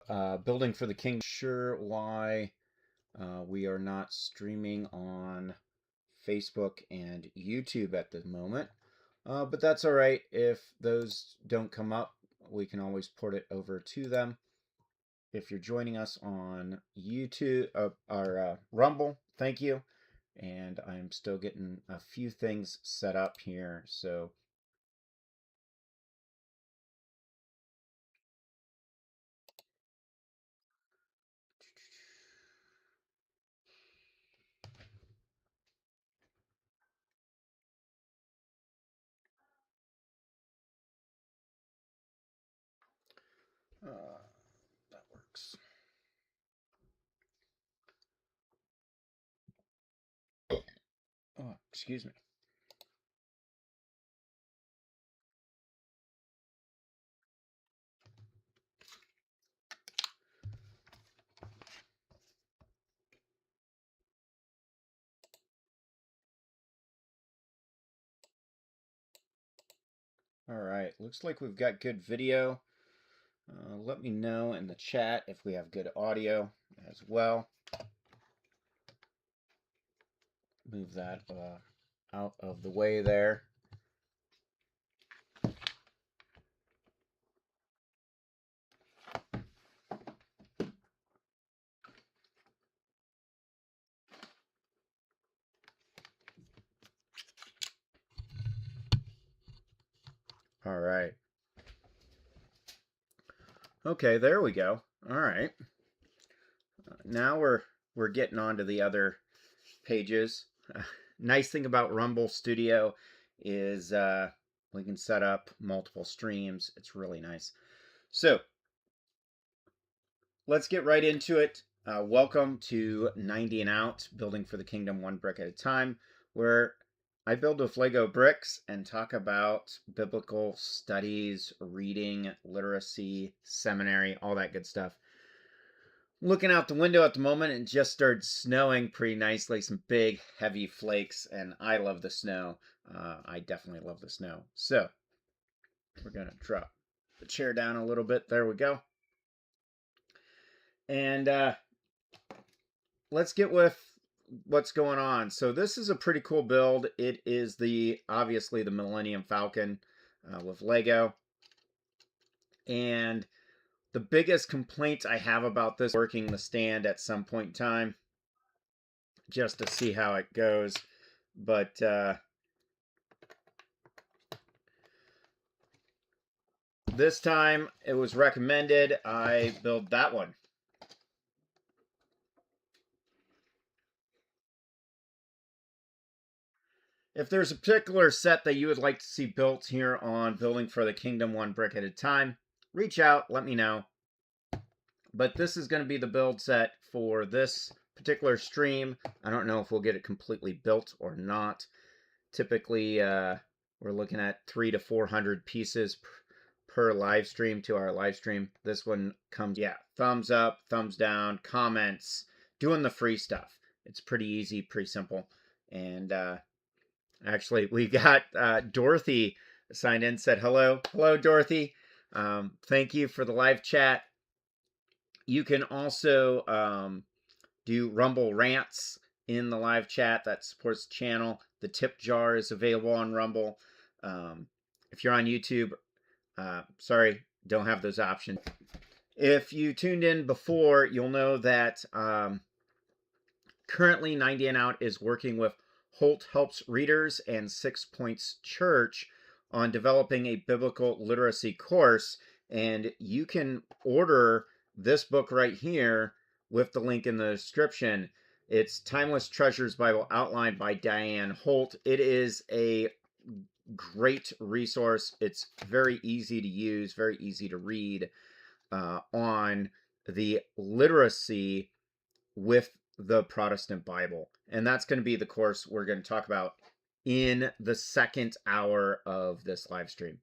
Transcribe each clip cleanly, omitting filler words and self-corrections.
Building for the Kingdom. Sure why we are not streaming on Facebook and YouTube at the moment. But that's all right. If those don't come up, we can always port it over to them. If you're joining us on YouTube or Rumble, thank you. And I'm still getting a few things set up here. So that works. Oh, excuse me. All right, looks like we've got good video. Let me know in the chat if we have good audio as well. Move that out of the way there. All right. Okay, there we go. All right. Now we're getting on to the other pages. Nice thing about Rumble Studio is we can set up multiple streams. It's really nice. So let's get right into it. Welcome to 90 and Out, Building for the Kingdom One Brick at a Time, where I build with Lego bricks and talk about biblical studies, reading, literacy, seminary, all that good stuff. Looking out the window at the moment, it just started snowing pretty nicely, some big, heavy flakes, and I love the snow. I definitely love the snow. So we're going to drop the chair down a little bit. There we go. And let's get with what's going on. So this is a pretty cool build. It is obviously the Millennium Falcon with Lego. And the biggest complaint I have about this, working the stand at some point in time, just to see how it goes. But this time it was recommended I build that one. If there's a particular set that you would like to see built here on Building for the Kingdom One Brick at a Time, reach out, let me know. But this is going to be the build set for this particular stream. I don't know if we'll get it completely built or not. Typically, we're looking at 300 to 400 pieces per live stream to our live stream. This one comes, yeah, thumbs up, thumbs down, comments, doing the free stuff. It's pretty easy, pretty simple. And actually, we got Dorothy signed in, said hello. Hello, Dorothy. Thank you for the live chat. You can also do Rumble rants in the live chat. That supports the channel. The tip jar is available on Rumble. If you're on YouTube, sorry, don't have those options. If you tuned in before, you'll know that currently 90 and Out is working with Holt Helps Readers and 6 Points Church on developing a biblical literacy course. And you can order this book right here with the link in the description. It's Timeless Treasures Bible Outlined by Diane Holt. It is a great resource. It's very easy to use, very easy to read on the literacy with the Protestant Bible. And that's going to be the course we're going to talk about in the second hour of this live stream.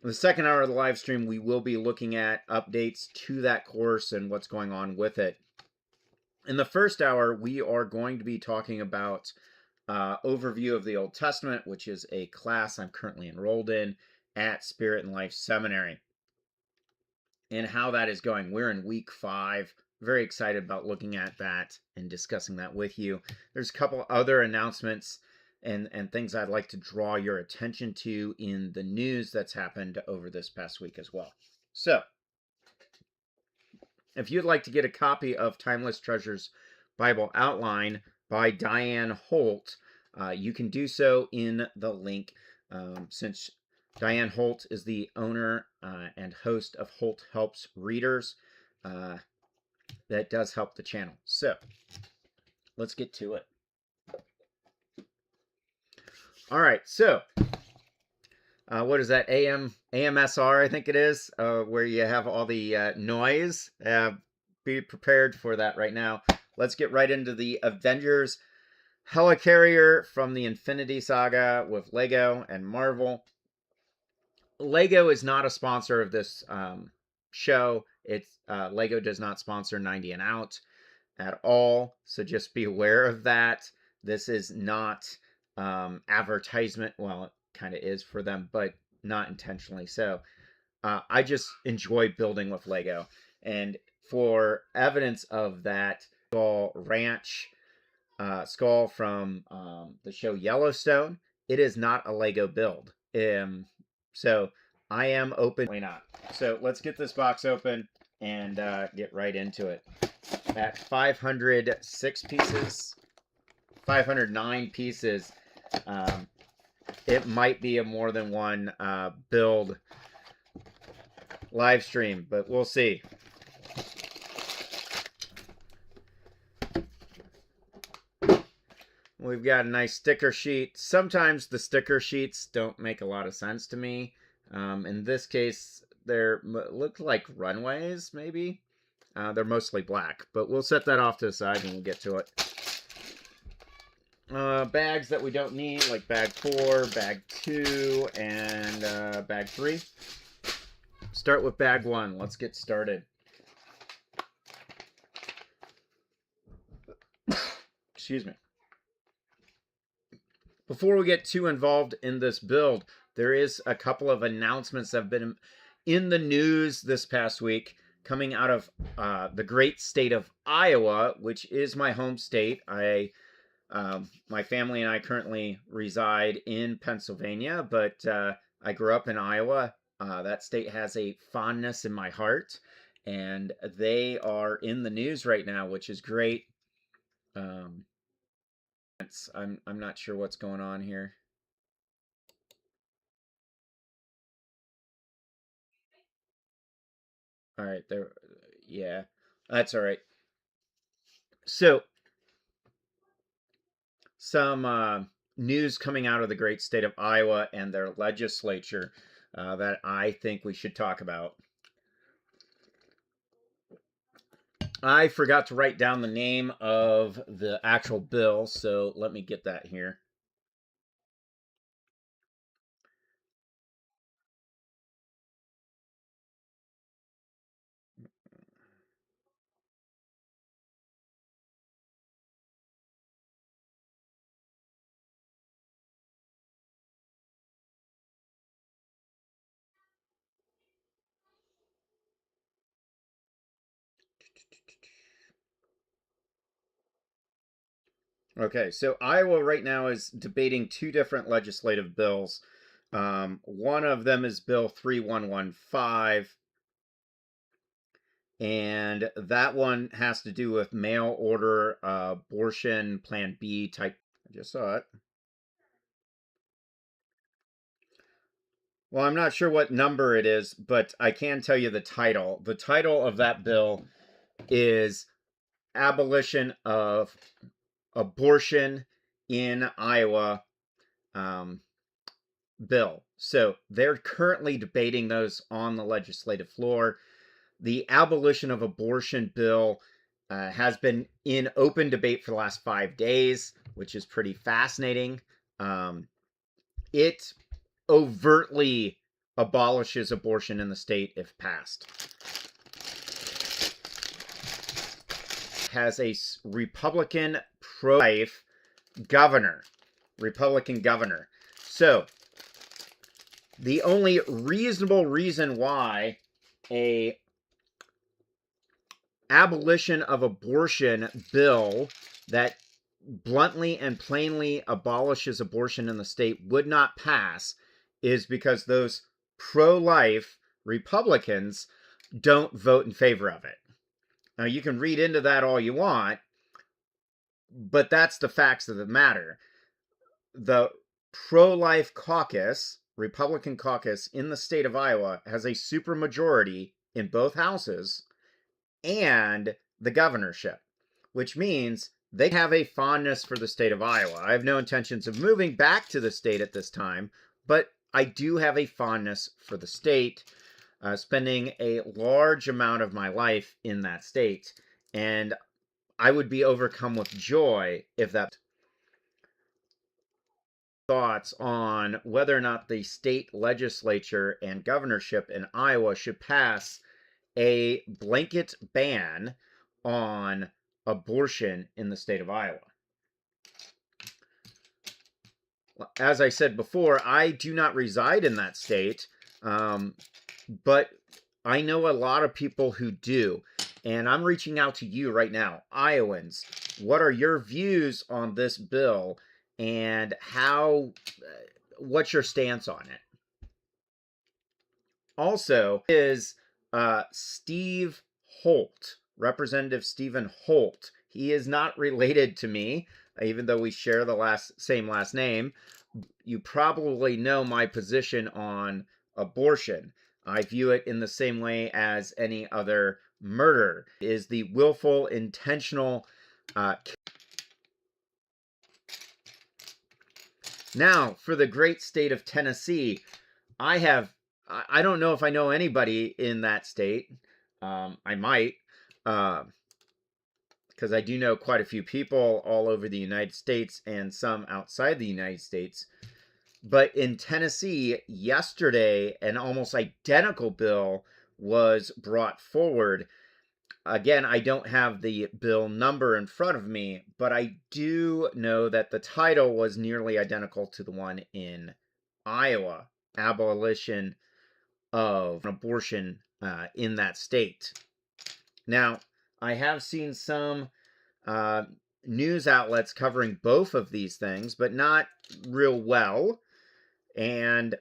In the second hour of the live stream, we will be looking at updates to that course and what's going on with it. In the first hour, we are going to be talking about overview of the Old Testament, which is a class I'm currently enrolled in at Spirit and Life Seminary. and how that is going. We're in week 5. Very excited about looking at that and discussing that with you. There's a couple other announcements and things I'd like to draw your attention to in the news that's happened over this past week as well. So, if you'd like to get a copy of Timeless Treasures Bible Outline by Diane Holt, you can do so in the link. Since Diane Holt is the owner and host of Holt Helps Readers, that does help the channel. So, let's get to it. All right, so what is that? AMSR, I think it is, where you have all the noise. Be prepared for that right now. Let's get right into the Avengers Helicarrier from the Infinity Saga with Lego and Marvel. Lego is not a sponsor of this show. It's Lego does not sponsor 90 and Out at all, so just be aware of that. This is not advertisement. Well, it kind of is for them, but not intentionally so. I just enjoy building with Lego, and for evidence of that, Skull Ranch skull from the show Yellowstone, it is not a Lego build. So I am open. Why not? So let's get this box open and get right into it. At 506 pieces, 509 pieces, it might be a more than one build live stream, but we'll see. We've got a nice sticker sheet. Sometimes the sticker sheets don't make a lot of sense to me. In this case, they're look like runways, maybe. They're mostly black, but we'll set that off to the side and we'll get to it. Bags that we don't need, like bag 4, bag 2, and bag 3. Start with bag 1. Let's get started. Excuse me. Before we get too involved in this build, there is a couple of announcements that have been in the news this past week coming out of the great state of Iowa, which is my home state. My family and I currently reside in Pennsylvania, but I grew up in Iowa. That state has a fondness in my heart, and they are in the news right now, which is great. I'm not sure what's going on here. All right, there. Yeah, that's all right. So, some news coming out of the great state of Iowa and their legislature that I think we should talk about. I forgot to write down the name of the actual bill, so let me get that here. Okay, so Iowa right now is debating 2 different legislative bills. One of them is Bill 3115, and that one has to do with mail order abortion Plan B type. I just saw it. Well, I'm not sure what number it is, but I can tell you the title. The title of that bill is Abolition of Abortion in Iowa bill. So they're currently debating those on the legislative floor. The abolition of abortion bill has been in open debate for the last 5 days, which is pretty fascinating. It overtly abolishes abortion in the state if passed. Has a Republican pro-life Republican governor. So, the only reasonable reason why a abolition of abortion bill that bluntly and plainly abolishes abortion in the state would not pass is because those pro-life Republicans don't vote in favor of it. Now, you can read into that all you want, but that's the facts of the matter. The pro-life caucus, Republican caucus in the state of Iowa, has a supermajority in both houses and the governorship, which means they have a fondness for the state of Iowa. I have no intentions of moving back to the state at this time, but I do have a fondness for the state, spending a large amount of my life in that state, and I would be overcome with joy if that thoughts on whether or not the state legislature and governorship in Iowa should pass a blanket ban on abortion in the state of Iowa. As I said before, I do not reside in that state, but I know a lot of people who do. And I'm reaching out to you right now, Iowans. What are your views on this bill, and what's your stance on it? Also is Steve Holt, Representative Stephen Holt. He is not related to me, even though we share the same last name. You probably know my position on abortion. I view it in the same way as any other murder. It is the willful, intentional. Now, for the great state of Tennessee, I don't know if I know anybody in that state. I might, because I do know quite a few people all over the United States and some outside the United States. But in Tennessee, yesterday, an almost identical bill was brought forward. Again, I don't have the bill number in front of me, but I do know that the title was nearly identical to the one in Iowa, abolition of abortion in that state. Now, I have seen some news outlets covering both of these things, but not real well. And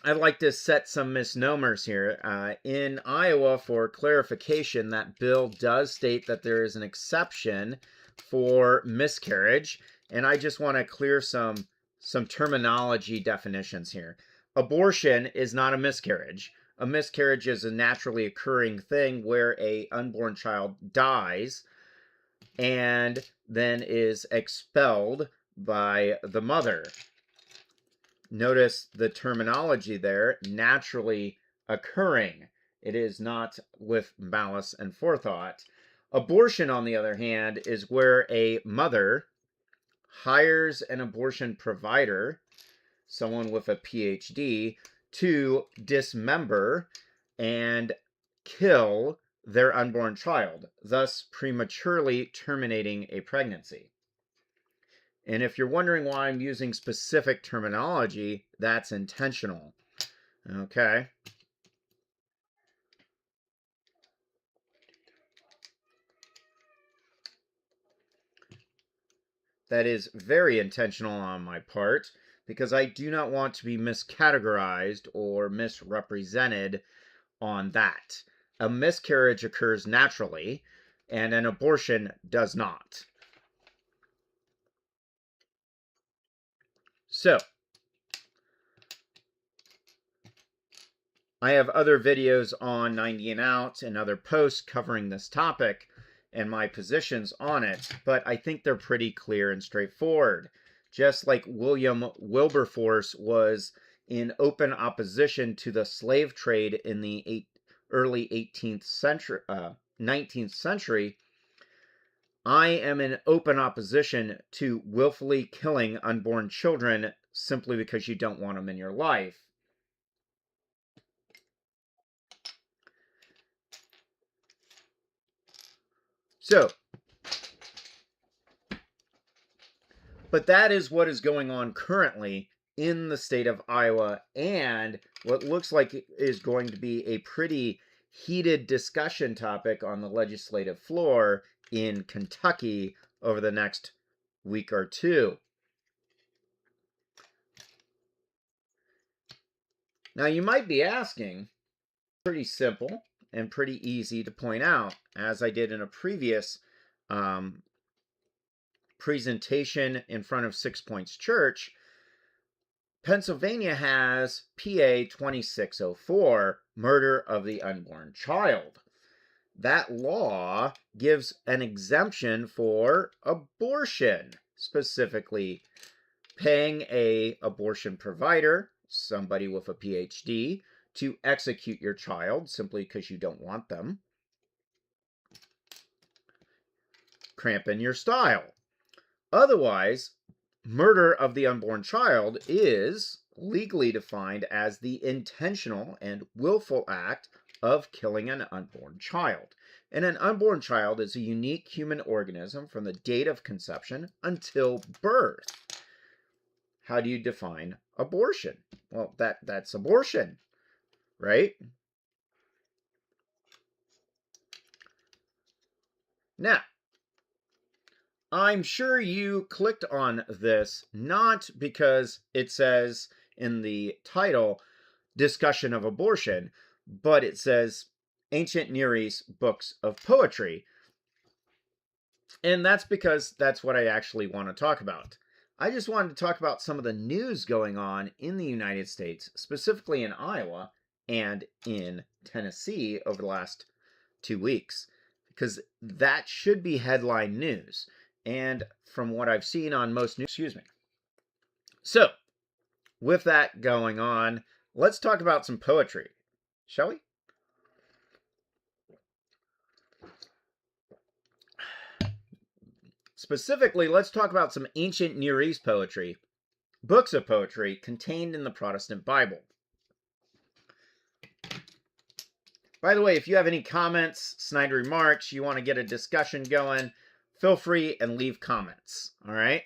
I'd like to set some misnomers here. In Iowa, for clarification, that bill does state that there is an exception for miscarriage, and I just want to clear some terminology definitions here. Abortion is not a miscarriage. A miscarriage is a naturally occurring thing where an unborn child dies and then is expelled by the mother. Notice the terminology there, naturally occurring. It is not with malice and forethought. Abortion, on the other hand, is where a mother hires an abortion provider, someone with a PhD, to dismember and kill their unborn child, thus prematurely terminating a pregnancy. And if you're wondering why I'm using specific terminology, that's intentional. Okay. That is very intentional on my part, because I do not want to be miscategorized or misrepresented on that. A miscarriage occurs naturally, and an abortion does not. So, I have other videos on 90 and Out and other posts covering this topic and my positions on it, but I think they're pretty clear and straightforward. Just like William Wilberforce was in open opposition to the slave trade in the early 19th century, I am in open opposition to willfully killing unborn children simply because you don't want them in your life. So, but that is what is going on currently in the state of Iowa, and what looks like is going to be a pretty heated discussion topic on the legislative floor in Kentucky over the next week or two. Now, you might be asking, pretty simple and pretty easy to point out, as I did in a previous presentation in front of 6 Points Church. Pennsylvania has PA 2604, murder of the unborn child. That law gives an exemption for abortion, specifically paying an abortion provider, somebody with a PhD, to execute your child simply because you don't want them. Cramping your style. Otherwise, murder of the unborn child is legally defined as the intentional and willful act of killing an unborn child. And an unborn child is a unique human organism from the date of conception until birth. How do you define abortion? Well, that's abortion, right? Now, I'm sure you clicked on this not because it says in the title, discussion of abortion, but it says Ancient Near East Books of Poetry. And that's because that's what I actually want to talk about. I just wanted to talk about some of the news going on in the United States, specifically in Iowa and in Tennessee over the last 2 weeks, because that should be headline news. And from what I've seen on most news, So, with that going on, let's talk about some poetry, shall we? Specifically, let's talk about some ancient Near East poetry, books of poetry contained in the Protestant Bible. By the way, if you have any comments, snide remarks, you want to get a discussion going, feel free and leave comments, all right?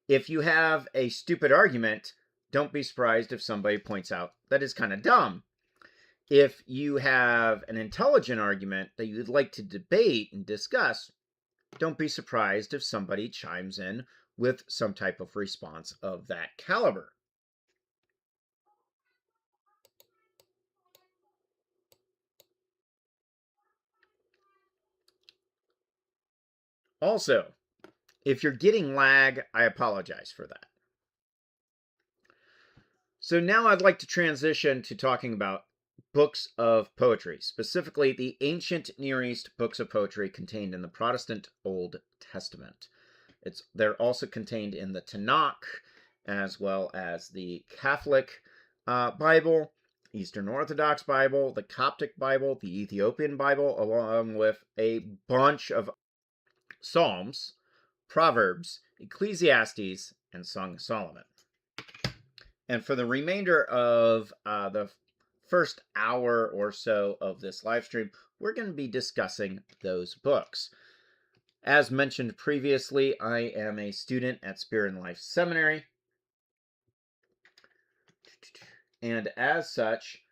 If you have a stupid argument, don't be surprised if somebody points out that is kind of dumb. If you have an intelligent argument that you'd like to debate and discuss, don't be surprised if somebody chimes in with some type of response of that caliber. Also, if you're getting lag, I apologize for that. So now I'd like to transition to talking about books of poetry, specifically the ancient Near East books of poetry contained in the Protestant Old Testament. They're also contained in the Tanakh, as well as the Catholic Bible, Eastern Orthodox Bible, the Coptic Bible, the Ethiopian Bible, along with a bunch of Psalms, Proverbs, Ecclesiastes, and Song of Solomon. And for the remainder of the first hour or so of this live stream, we're going to be discussing those books. As mentioned previously, I am a student at Spirit and Life Seminary. And as such,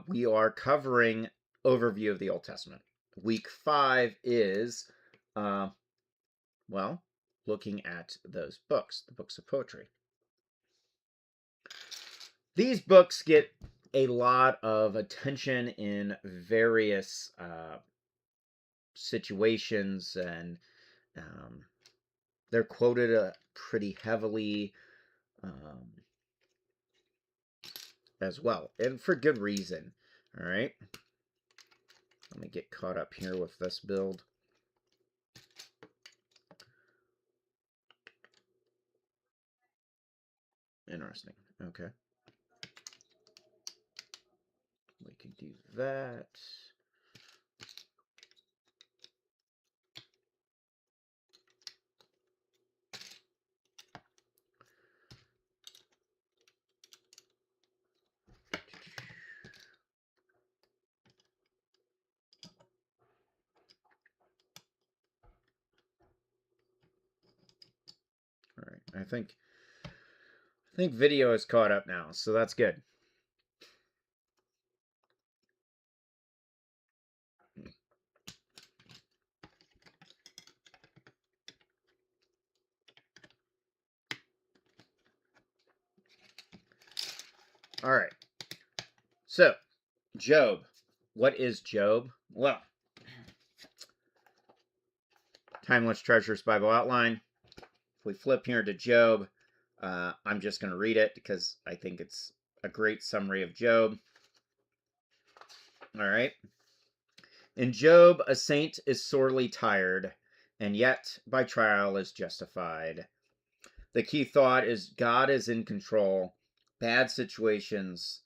we are covering overview of the Old Testament. Week 5 is, well, looking at those books, the books of poetry. These books get a lot of attention in various situations, and they're quoted pretty heavily as well, and for good reason. All right, let me get caught up here with this build. Interesting. Okay. We can do that. All right. I think video is caught up now, so that's good. All right. So, Job. What is Job? Well, Timeless Treasures Bible Outline. If we flip here to Job, I'm just going to read it because I think it's a great summary of Job. All right. In Job, a saint is sorely tired, and yet by trial is justified. The key thought is God is in control. Bad situations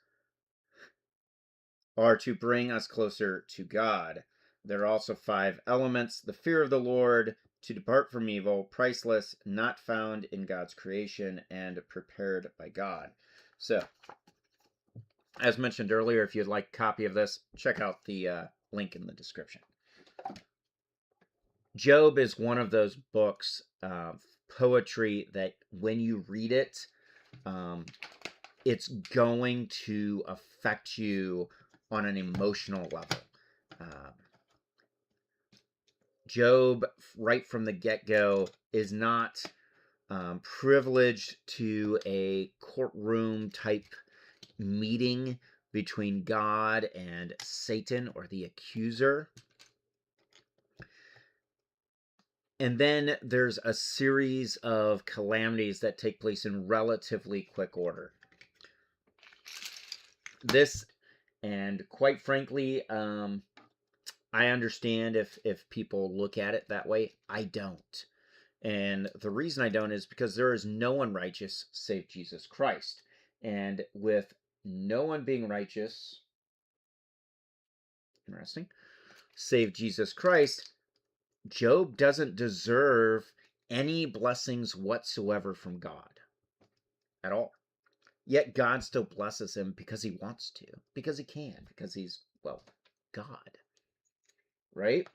are to bring us closer to God. There are also 5 elements: the fear of the Lord, to depart from evil, priceless, not found in God's creation, and prepared by God. So, as mentioned earlier, if you'd like a copy of this, check out the link in the description. Job is one of those books of poetry that when you read it, it's going to affect you on an emotional level. Job, right from the get-go, is not privileged to a courtroom type meeting between God and Satan, or the accuser. And then there's a series of calamities that take place in relatively quick order. This, and quite frankly, I understand if people look at it that way. I don't. And the reason I don't is because there is no one righteous save Jesus Christ. And with no one being righteous, interesting, save Jesus Christ, Job doesn't deserve any blessings whatsoever from God at all. Yet God still blesses him because he wants to, because he can, because he's, well, God. Right?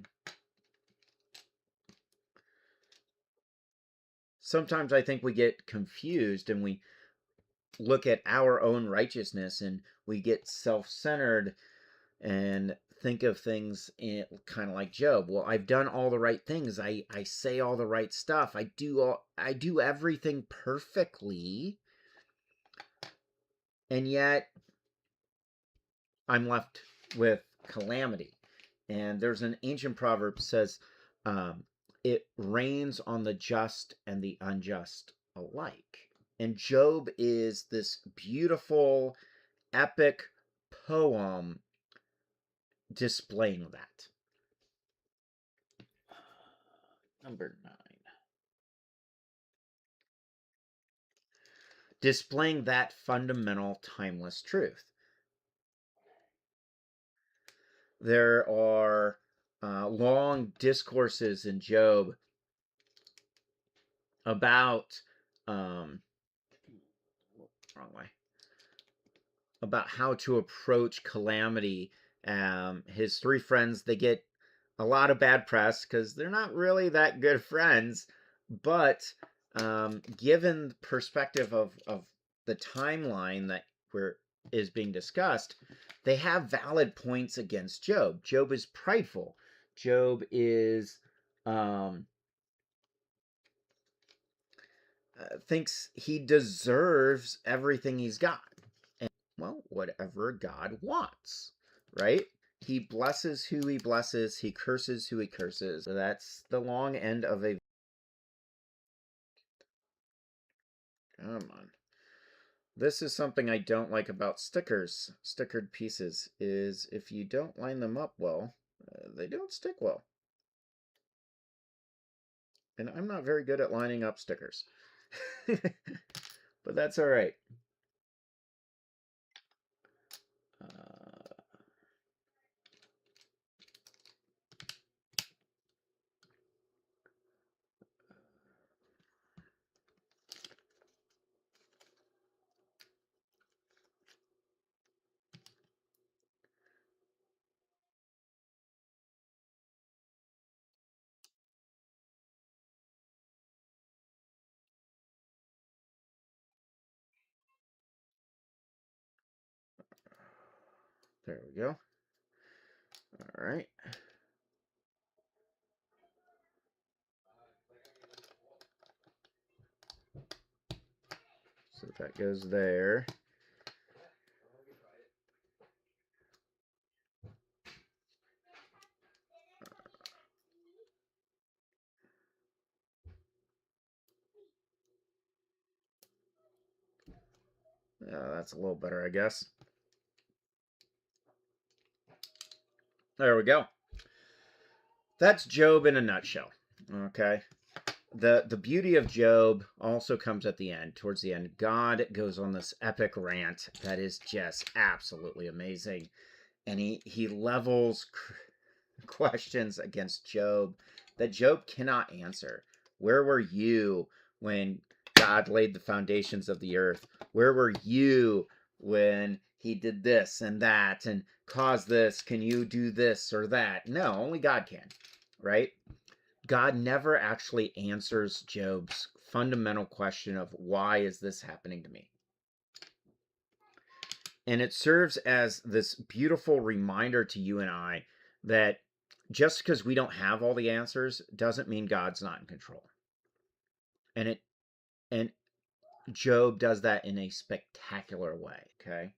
Sometimes I think we get confused and we look at our own righteousness and we get self-centered and think of things kind of like Job. Well, I've done all the right things. I say all the right stuff. I do everything perfectly. And yet I'm left with calamity. And there's an ancient proverb that says, it rains on the just and the unjust alike. And Job is this beautiful, epic poem displaying that. Number 9. Displaying that fundamental, timeless truth. There are long discourses in Job about wrong way, about how to approach calamity. His 3 friends, they get a lot of bad press because they're not really that good friends, but given the perspective of the timeline that is being discussed, they have valid points against Job. Job is prideful. Job is thinks he deserves everything he's got. And, well, whatever God wants, right? He blesses who he blesses. He curses who he curses. So that's the long end of a... Come on. This is something I don't like about stickers, stickered pieces, is if you don't line them up well, they don't stick well. And I'm not very good at lining up stickers. But that's all right. There we go. All right. So that goes there. That's a little better, I guess. There we go. That's Job in a nutshell. Okay. The beauty of Job also comes at the end. Towards the end, God goes on this epic rant that is just absolutely amazing. And he levels questions against Job that Job cannot answer. Where were you when God laid the foundations of the earth? Where were you when he did this and that and caused this? Can you do this or that? No, only God can, right? God never actually answers Job's fundamental question of why is this happening to me? And it serves as this beautiful reminder to you and I that just because we don't have all the answers doesn't mean God's not in control. And Job does that in a spectacular way, okay?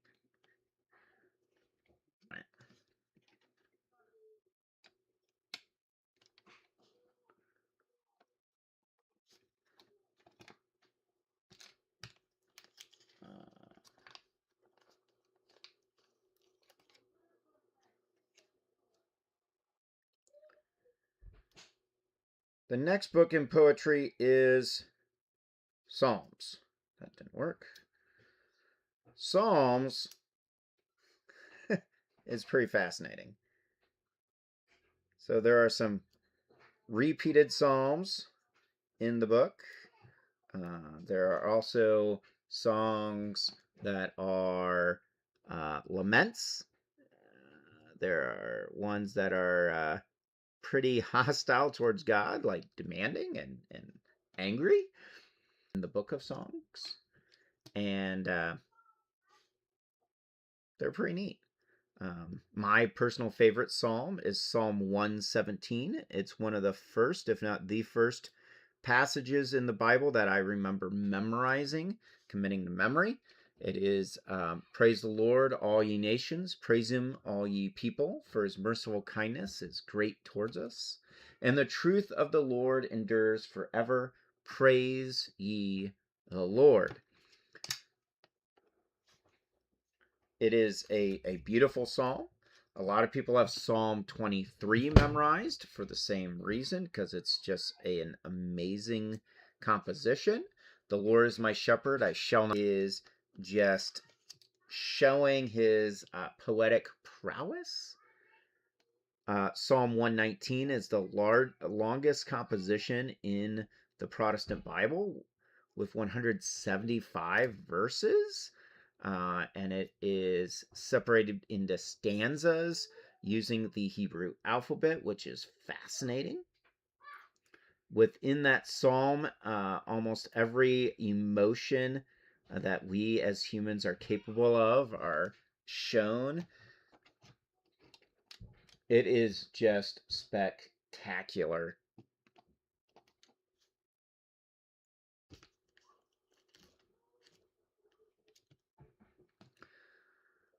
The next book in poetry is Psalms. That didn't work. Psalms is pretty fascinating. So there are some repeated psalms in the book. There are also songs that are laments. There are ones that are pretty hostile towards God, like demanding and angry in the book of songs. And they're pretty neat. My personal favorite psalm is Psalm 117. It's one of the first, if not the first, passages in the Bible that I remember memorizing, committing to memory. It is praise the Lord, all ye nations, praise him, all ye people, for his merciful kindness is great towards us. And the truth of the Lord endures forever. Praise ye the Lord. It is a beautiful psalm. A lot of people have Psalm 23 memorized for the same reason, because it's just an amazing composition. The Lord is my shepherd, I shall not. Is just showing his poetic prowess. Psalm 119 is the longest composition in the Protestant Bible with 175 verses. And it is separated into stanzas using the Hebrew alphabet, which is fascinating. Within that psalm, almost every emotion that we as humans are capable of are shown. It is just spectacular.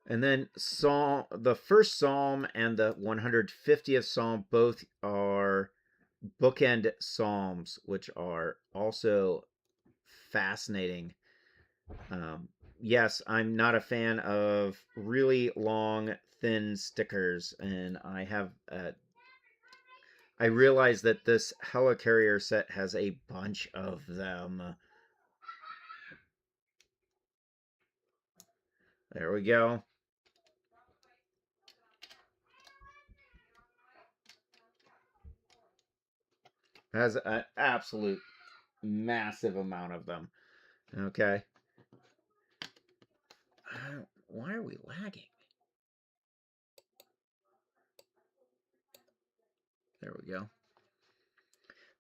And then the first psalm and the 150th psalm both are bookend psalms, which are also fascinating. Yes, I'm not a fan of really long, thin stickers, and I realize that this helicarrier set has a bunch of them. There we go. It has an absolute massive amount of them. Okay. Why are we lagging? There we go.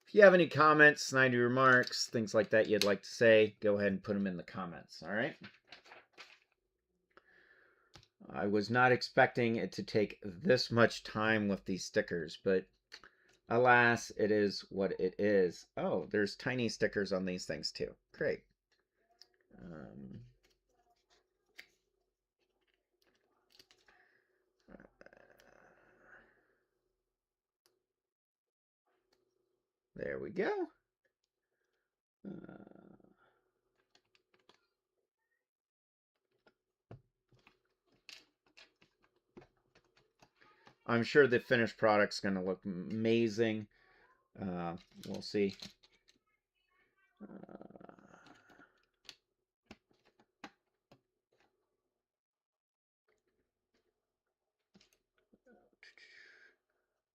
If you have any comments, snidey remarks, things like that you'd like to say, go ahead and put them in the comments, all right? I was not expecting it to take this much time with these stickers, but alas, it is what it is. Oh, there's tiny stickers on these things too. Great. There we go. I'm sure the finished product's going to look amazing. We'll see.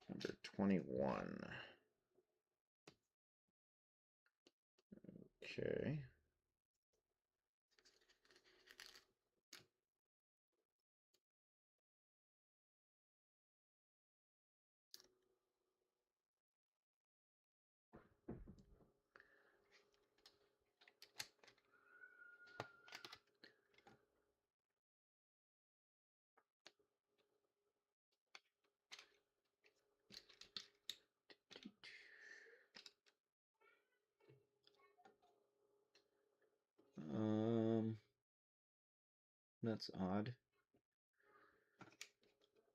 Number 21. Okay. That's odd.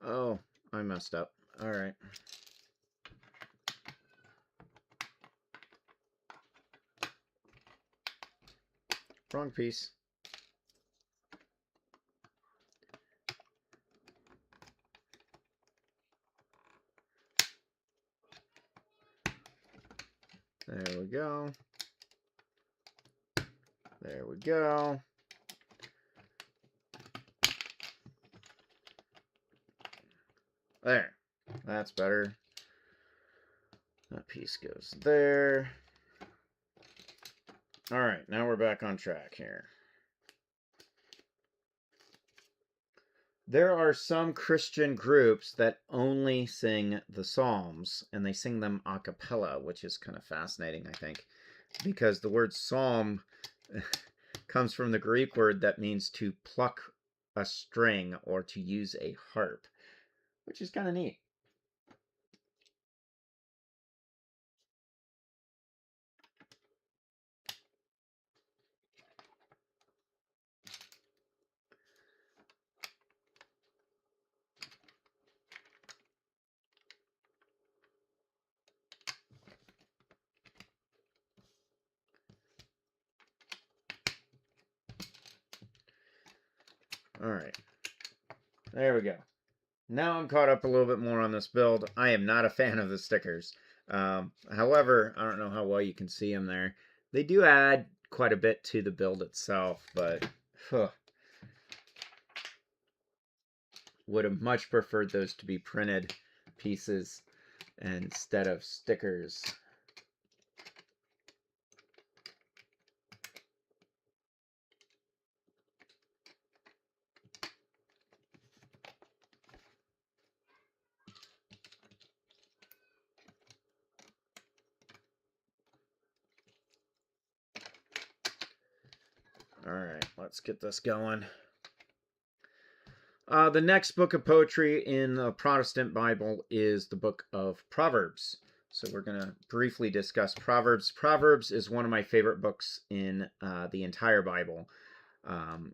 Oh, I messed up. All right. Wrong piece. There we go. There we go. There. That's better. That piece goes there. All right, now we're back on track here. There are some Christian groups that only sing the Psalms, and they sing them a cappella, which is kind of fascinating, I think, because the word psalm comes from the Greek word that means to pluck a string or to use a harp, which is kind of neat. All right, there we go. Now I'm caught up a little bit more on this build. I am not a fan of the stickers. However, I don't know how well you can see them there. They do add quite a bit to the build itself, but would have much preferred those to be printed pieces instead of stickers. All right, let's get this going. The next book of poetry in the Protestant Bible is the book of Proverbs. So we're going to briefly discuss Proverbs. Proverbs is one of my favorite books in the entire Bible.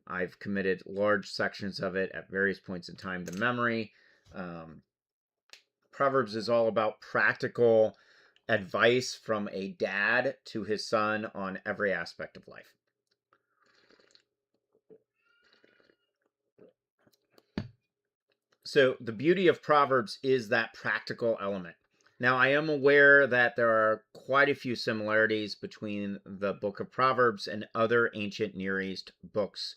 I've committed large sections of it at various points in time to memory. Proverbs is all about practical advice from a dad to his son on every aspect of life. So the beauty of Proverbs is that practical element. Now, I am aware that there are quite a few similarities between the book of Proverbs and other ancient Near East books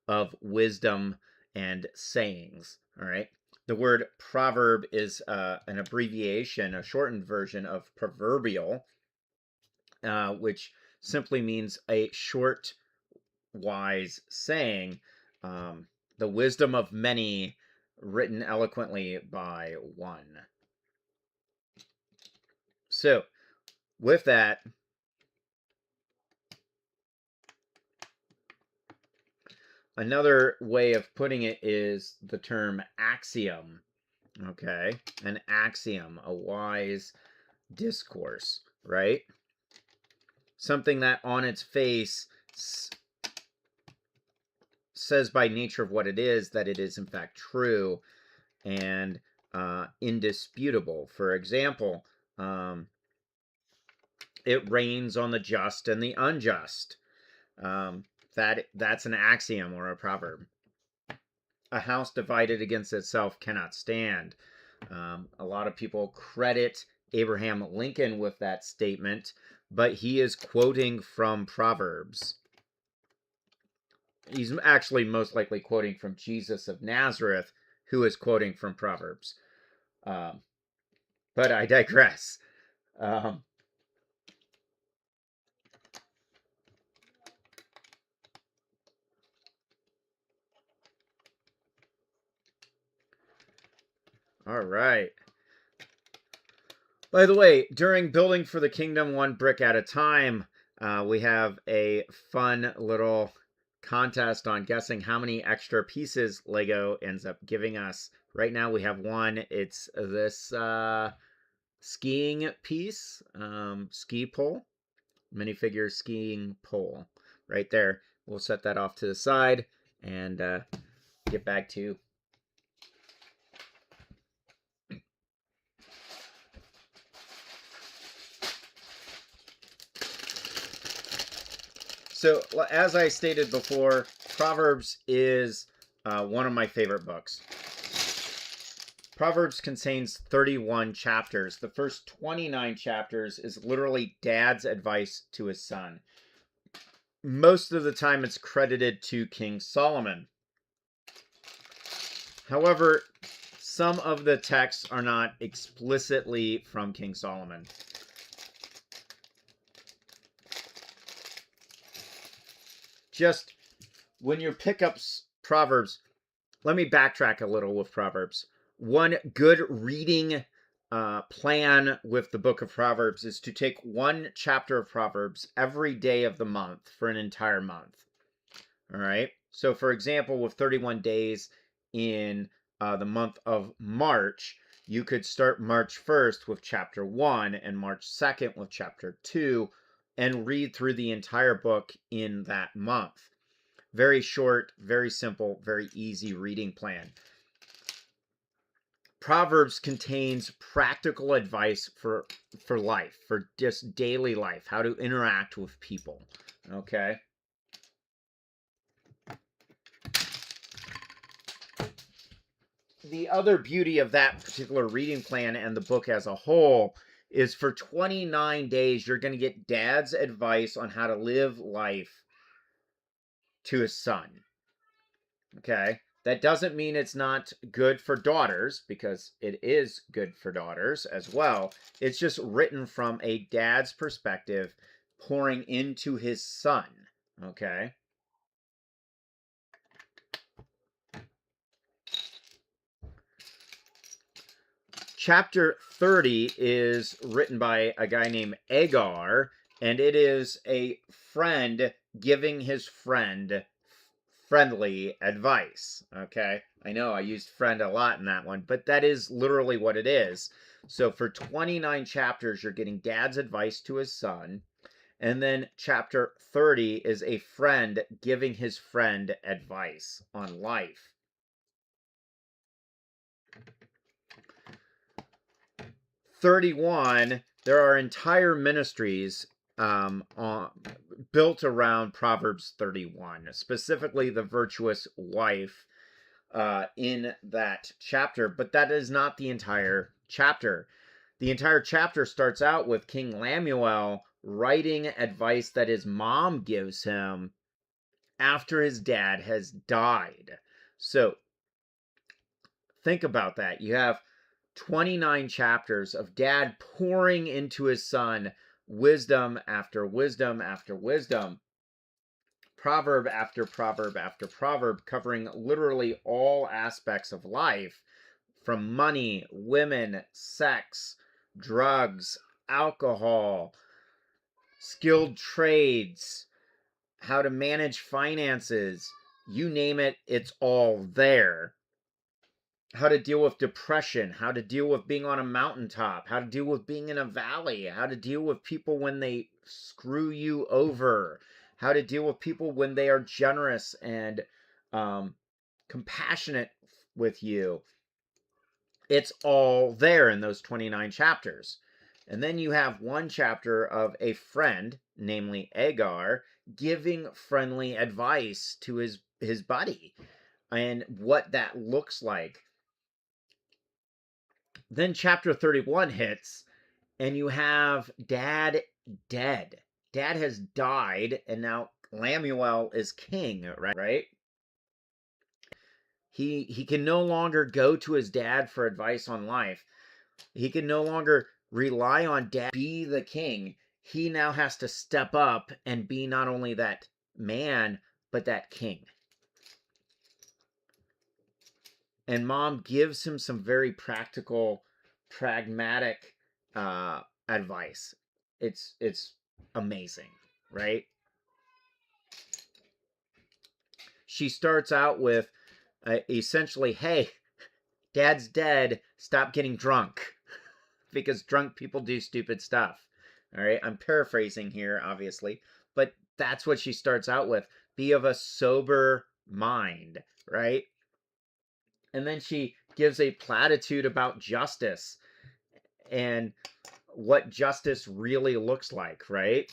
of wisdom and sayings. All right. The word proverb is an abbreviation, a shortened version of proverbial, which simply means a short, wise saying. The wisdom of many written eloquently by one. So, with that, another way of putting it is the term axiom. Okay, an axiom, a wise discourse, right? Something that on its face says by nature of what it is that it is in fact true and indisputable. For example, it rains on the just and the unjust. That's an axiom or a proverb. A house divided against itself cannot stand. A lot of people credit Abraham Lincoln with that statement, but he is quoting from Proverbs. He's actually most likely quoting from Jesus of Nazareth, who is quoting from Proverbs. But I digress. All right. By the way, during Building for the Kingdom one brick at a time, we have a fun little contest on guessing how many extra pieces Lego ends up giving us. Right now we have one. It's this skiing piece, ski pole, minifigure skiing pole. Right there. We'll set that off to the side and get back to So, as I stated before, Proverbs is one of my favorite books. Proverbs contains 31 chapters. The first 29 chapters is literally dad's advice to his son. Most of the time it's credited to King Solomon. However, some of the texts are not explicitly from King Solomon. Just when you pick up Proverbs, let me backtrack a little with Proverbs. One good reading plan with the book of Proverbs is to take one chapter of Proverbs every day of the month for an entire month. All right. So, for example, with 31 days in the month of March, you could start March 1st with chapter 1 and March 2nd with chapter 2 and read through the entire book in that month. Very short, very simple, very easy reading plan. Proverbs contains practical advice for life, for just daily life, how to interact with people. Okay? The other beauty of that particular reading plan and the book as a whole is for 29 days, you're going to get dad's advice on how to live life to his son. Okay? That doesn't mean it's not good for daughters, because it is good for daughters as well. It's just written from a dad's perspective, pouring into his son. Okay? Chapter 30 is written by a guy named Agar, and it is a friend giving his friend friendly advice. Okay? I know I used friend a lot in that one, but that is literally what it is. So for 29 chapters, you're getting dad's advice to his son. And then chapter 30 is a friend giving his friend advice on life. 31, there are entire ministries built around Proverbs 31, specifically the virtuous wife in that chapter, but that is not the entire chapter. The entire chapter starts out with King Lemuel writing advice that his mom gives him after his dad has died. So think about that. You have 29 chapters of dad pouring into his son wisdom after wisdom after wisdom, proverb after proverb after proverb, covering literally all aspects of life, from money, women, sex, drugs, alcohol, skilled trades, how to manage finances, you name it, it's all there. How to deal with depression, how to deal with being on a mountaintop, how to deal with being in a valley, how to deal with people when they screw you over, how to deal with people when they are generous and compassionate with you. It's all there in those 29 chapters. And then you have one chapter of a friend, namely Agar, giving friendly advice to his buddy and what that looks like. Then chapter 31 hits, and you have Dad dead. Dad has died, and now Lemuel is king, right? He can no longer go to his dad for advice on life. He can no longer rely on dad to be the king. He now has to step up and be not only that man, but that king. And mom gives him some very practical, pragmatic advice. It's amazing, right? She starts out with essentially, hey, dad's dead, stop getting drunk. Because drunk people do stupid stuff. All right, I'm paraphrasing here, obviously, but that's what she starts out with. Be of a sober mind, right? And then she gives a platitude about justice and what justice really looks like, right?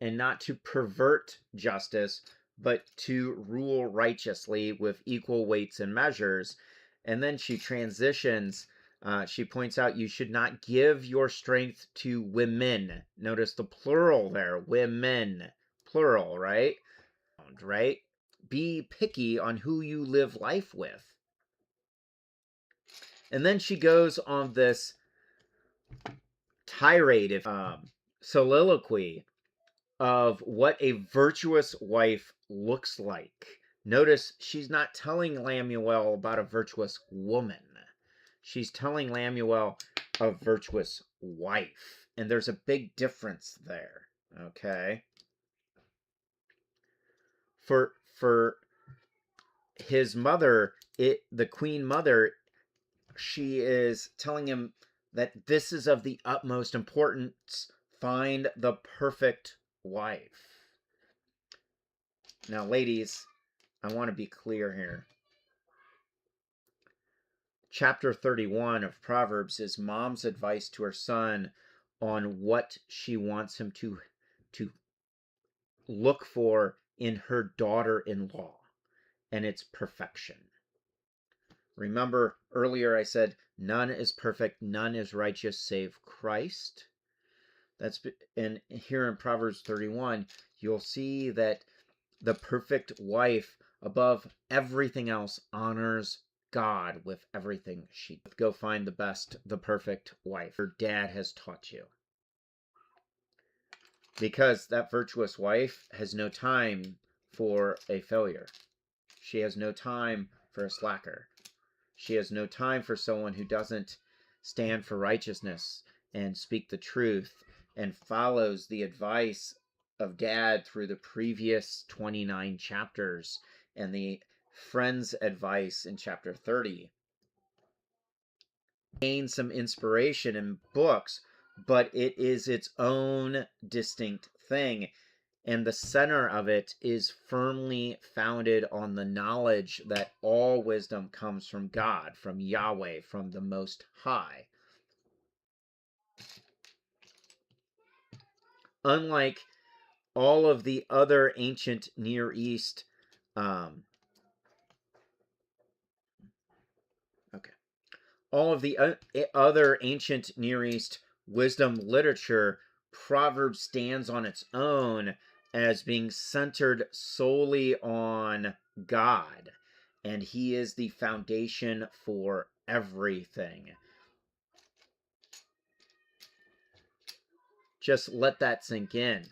And not to pervert justice, but to rule righteously with equal weights and measures. And then she transitions. She points out you should not give your strength to women. Notice the plural there, women, plural, right? Right? Be picky on who you live life with. And then she goes on this tirade, soliloquy of what a virtuous wife looks like. Notice she's not telling Lemuel about a virtuous woman. She's telling Lemuel a virtuous wife. And there's a big difference there. Okay? For his mother, the queen mother, she is telling him that this is of the utmost importance. Find the perfect wife. Now, ladies, I want to be clear here. Chapter 31 of Proverbs is mom's advice to her son on what she wants him to look for in her daughter-in-law, and it's perfection. Remember earlier I said none is perfect, none is righteous save Christ. And here in Proverbs 31, you'll see that the perfect wife, above everything else, honors God with everything she does. Go find the perfect wife your dad has taught you. Because that virtuous wife has no time for a failure. She has no time for a slacker. She has no time for someone who doesn't stand for righteousness and speak the truth and follows the advice of dad through the previous 29 chapters and the friend's advice in chapter 30. Gain some inspiration in books, but it is its own distinct thing. And the center of it is firmly founded on the knowledge that all wisdom comes from God, from Yahweh, from the Most High. Unlike all of the other ancient Near East all of the other ancient Near East wisdom literature, Proverbs stands on its own as being centered solely on God, and he is the foundation for everything. Just let that sink in.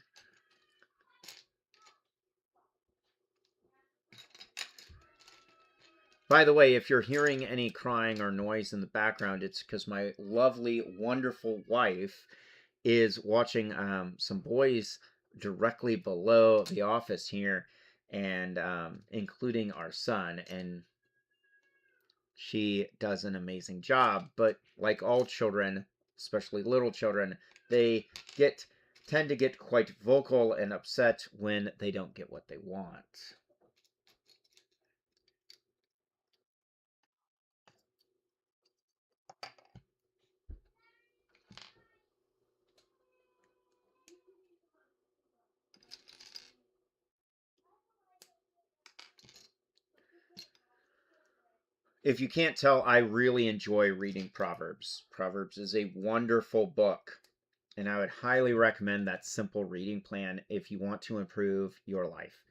By the way, if you're hearing any crying or noise in the background, it's because my lovely, wonderful wife is watching some boys directly below the office here, and including our son, and she does an amazing job. But like all children, especially little children, they tend to get quite vocal and upset when they don't get what they want. If you can't tell, I really enjoy reading Proverbs. Proverbs is a wonderful book, and I would highly recommend that simple reading plan if you want to improve your life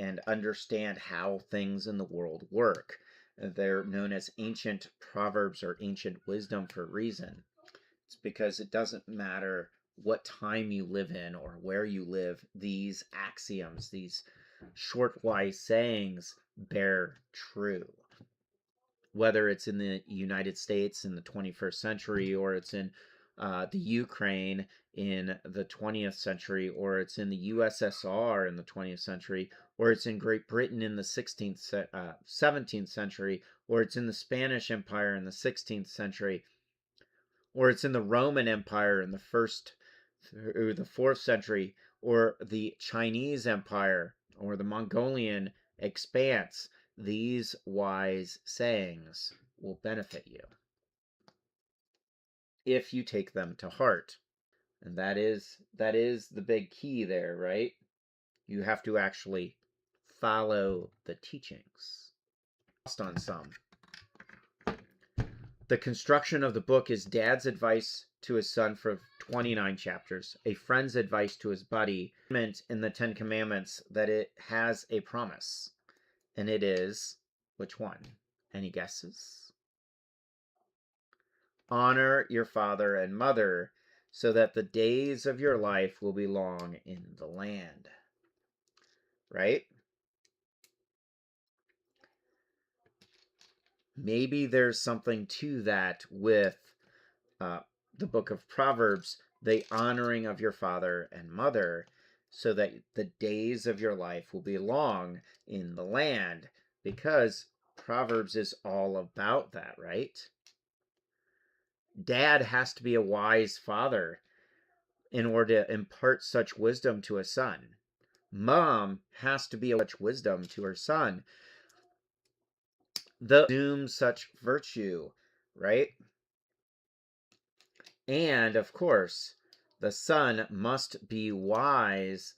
and understand how things in the world work. They're known as ancient proverbs or ancient wisdom for a reason. It's because it doesn't matter what time you live in or where you live, these axioms, these short, wise sayings bear true. Whether it's in the United States in the 21st century, or it's in the Ukraine in the 20th century, or it's in the USSR in the 20th century, or it's in Great Britain in the 17th century, or it's in the Spanish Empire in the 16th century, or it's in the Roman Empire in the 1st through the 4th century, or the Chinese Empire, or the Mongolian expanse. These wise sayings will benefit you if you take them to heart. And that is the big key there, right? You have to actually follow the teachings. Lost on some. The construction of the book is dad's advice to his son for 29 chapters, a friend's advice to his buddy, meant in the 10 Commandments that it has a promise. And it is, which one? Any guesses? Honor your father and mother so that the days of your life will be long in the land. Right? Maybe there's something to that with the book of Proverbs, the honoring of your father and mother, so that the days of your life will be long in the land, because Proverbs is all about that, right? Dad has to be a wise father in order to impart such wisdom to a son. Mom has to be such wisdom to her son. Assume such virtue, right? And of course, the son must be wise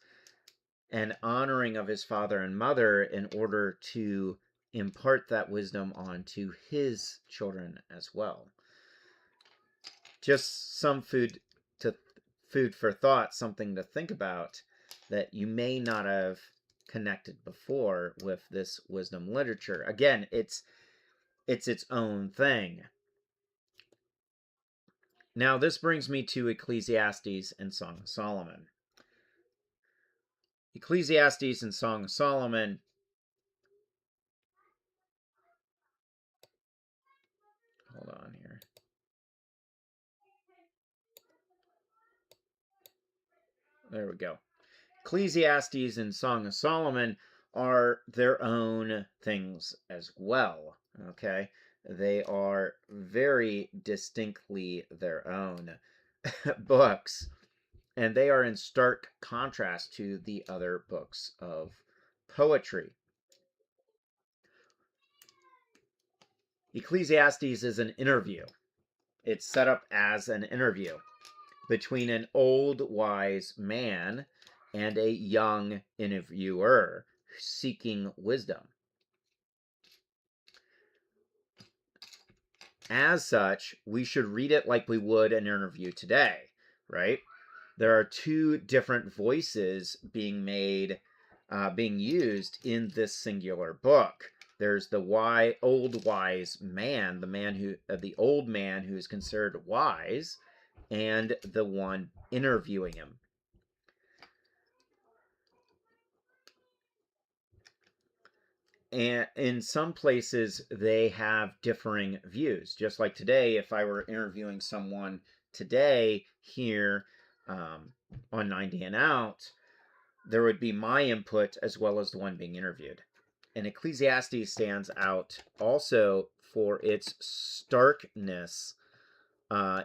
and honoring of his father and mother in order to impart that wisdom onto his children as well. Just some food for thought, something to think about that you may not have connected before with this wisdom literature. Again, it's its own thing. Now, this brings me to Ecclesiastes and Song of Solomon. Ecclesiastes and Song of Solomon. Hold on here. There we go. Ecclesiastes and Song of Solomon are their own things as well. Okay? They are very distinctly their own books, and they are in stark contrast to the other books of poetry. Ecclesiastes is an interview. It's set up as an interview between an old wise man and a young interviewer seeking wisdom. As such, we should read it like we would an interview today, right? There are two different voices being used in this singular book. There's the old wise man, the old man who is considered wise, and the one interviewing him. And in some places, they have differing views. Just like today, if I were interviewing someone today here on 90 and Out, there would be my input as well as the one being interviewed. And Ecclesiastes stands out also for its starkness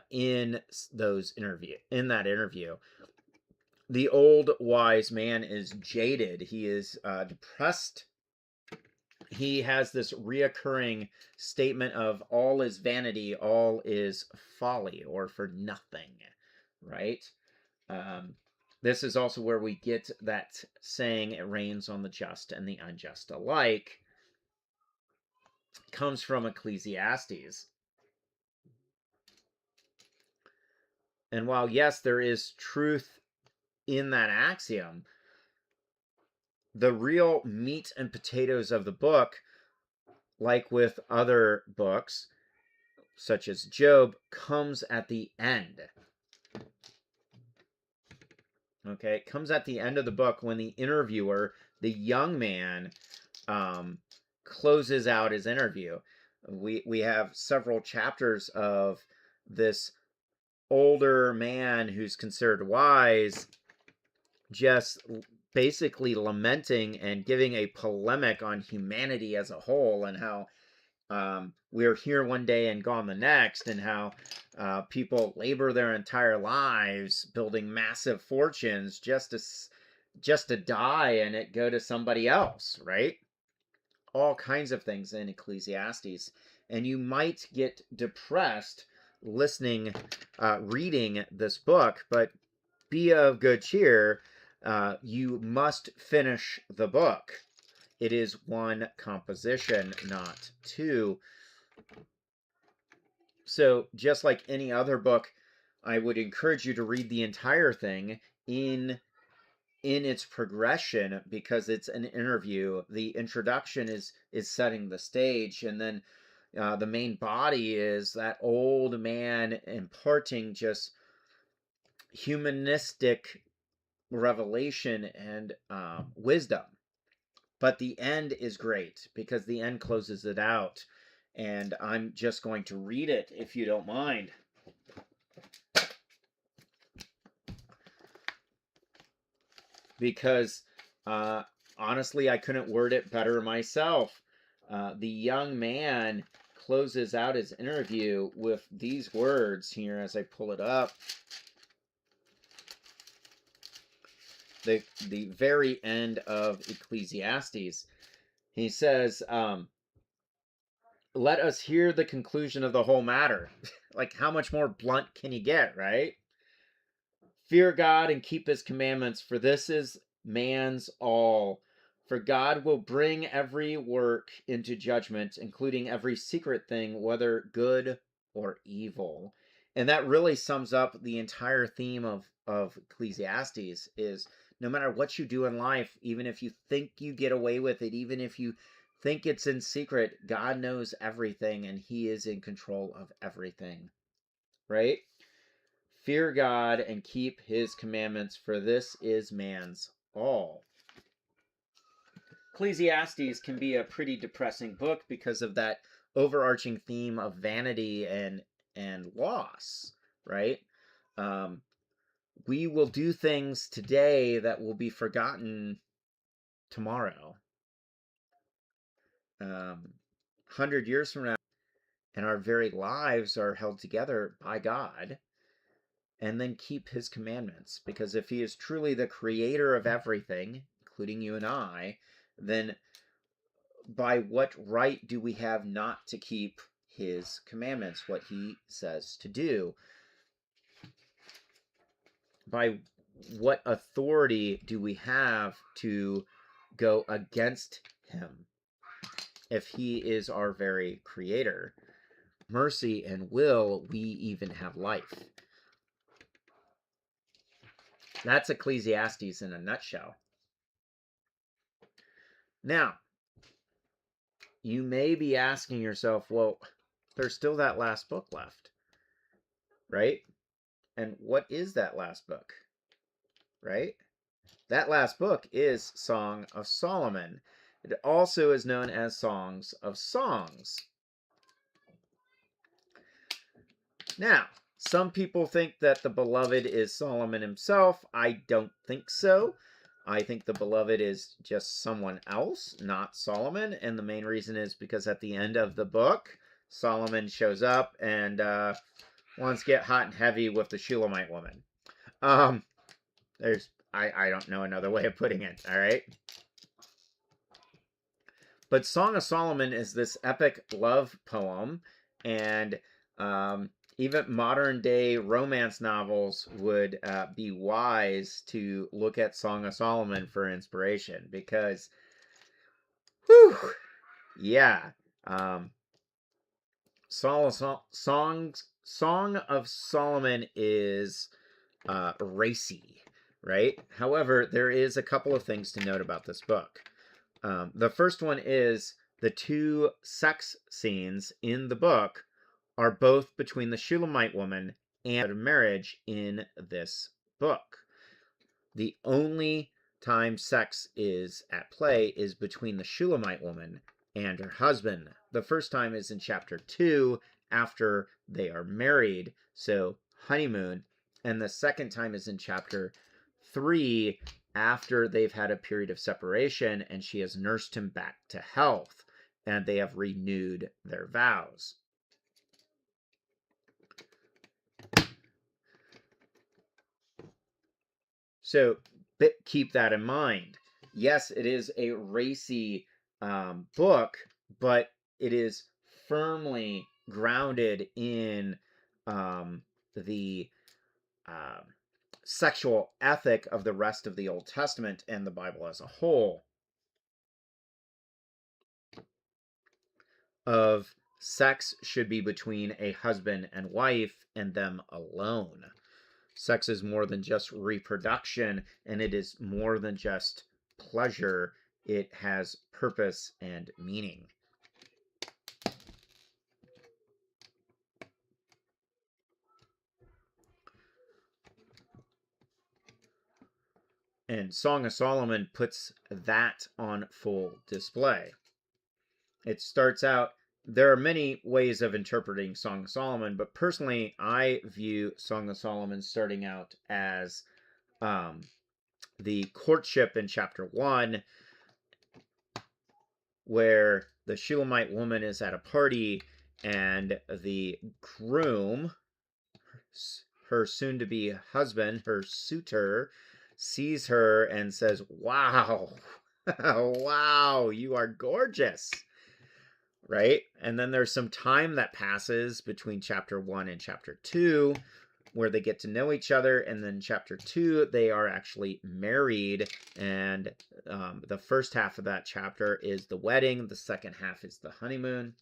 in that interview. The old wise man is jaded. He is depressed. He has this reoccurring statement of all is vanity, all is folly, or for nothing, right? This is also where we get that saying, it rains on the just and the unjust alike. comes from Ecclesiastes. And while, yes, there is truth in that axiom, the real meat and potatoes of the book, like with other books, such as Job, comes at the end. Okay, it comes at the end of the book when the interviewer, the young man, closes out his interview. We have several chapters of this older man who's considered wise just basically lamenting and giving a polemic on humanity as a whole, and how we're here one day and gone the next, and how people labor their entire lives building massive fortunes just to die and it go to somebody else, right? All kinds of things in Ecclesiastes. And you might get depressed listening, reading this book, but be of good cheer. You must finish the book. It is one composition, not two. So just like any other book, I would encourage you to read the entire thing in its progression, because it's an interview. The introduction is setting the stage, and then the main body is that old man imparting just humanistic revelation and wisdom. But the end is great because the end closes it out. And I'm just going to read it, if you don't mind. Because honestly, I couldn't word it better myself. The young man closes out his interview with these words here as I pull it up. The very end of Ecclesiastes. He says, let us hear the conclusion of the whole matter. Like, how much more blunt can you get, right? Fear God and keep his commandments, for this is man's all. For God will bring every work into judgment, including every secret thing, whether good or evil. And that really sums up the entire theme of Ecclesiastes, is no matter what you do in life, even if you think you get away with it, even if you think it's in secret, God knows everything and he is in control of everything, right? Fear God and keep his commandments, for this is man's all. Ecclesiastes can be a pretty depressing book because of that overarching theme of vanity and loss, right? We will do things today that will be forgotten tomorrow. 100 years from now, and our very lives are held together by God. And then keep his commandments, because if he is truly the creator of everything, including you and I, then by what right do we have not to keep his commandments, what he says to do? By what authority do we have to go against him if he is our very creator? Mercy and will, we even have life. That's Ecclesiastes in a nutshell. Now, you may be asking yourself, well, there's still that last book left, right? And what is that last book, right? That last book is Song of Solomon. It also is known as Songs of Songs. Now, some people think that the beloved is Solomon himself. I don't think so. I think the beloved is just someone else, not Solomon. And the main reason is because at the end of the book, Solomon shows up and wants to get hot and heavy with the Shulamite woman. I don't know another way of putting it, all right? But Song of Solomon is this epic love poem, and even modern day romance novels would be wise to look at Song of Solomon for inspiration, because, whew, yeah, Song of Solomon is racy, right? However, there is a couple of things to note about this book. The first one is the two sex scenes in the book are both between the Shulamite woman and marriage in this book. The only time sex is at play is between the Shulamite woman and her husband. The first time is in chapter 2 after they are married, so honeymoon, and the second time is in chapter 3 after they've had a period of separation and she has nursed him back to health and they have renewed their vows. So keep that in mind. Yes, it is a racy book, but it is firmly grounded in the sexual ethic of the rest of the Old Testament and the Bible as a whole. Of sex should be between a husband and wife and them alone. Sex is more than just reproduction, and it is more than just pleasure. It has purpose and meaning. And Song of Solomon puts that on full display. It starts out, there are many ways of interpreting Song of Solomon, but personally, I view Song of Solomon starting out as the courtship in chapter 1, where the Shulamite woman is at a party and the groom, her soon-to-be husband, her suitor, sees her and says, "Wow, wow, you are gorgeous." Right? And then there's some time that passes between chapter 1 and chapter 2 where they get to know each other, and then chapter 2 they are actually married, and the first half of that chapter is the wedding, the second half is the honeymoon.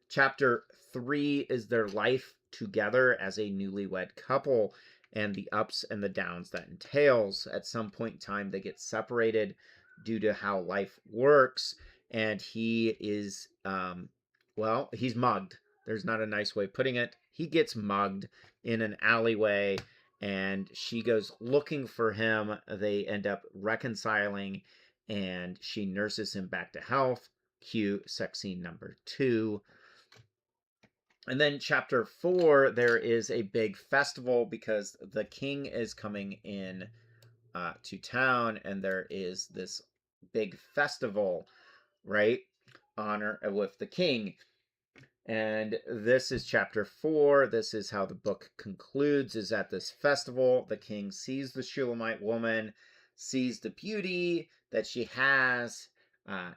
Chapter 3 is their life together as a newlywed couple and the ups and the downs that entails. At some point in time they get separated due to how life works, and he is he's mugged. There's not a nice way of putting it. He gets mugged in an alleyway, and she goes looking for him. They end up reconciling, and she nurses him back to health. Cue sex scene number 2. And then chapter 4, there is a big festival because the king is coming in to town, and there is this big festival, right? Honor with the king. And this is chapter 4. This is how the book concludes, is at this festival. The king sees the Shulamite woman, sees the beauty that she has.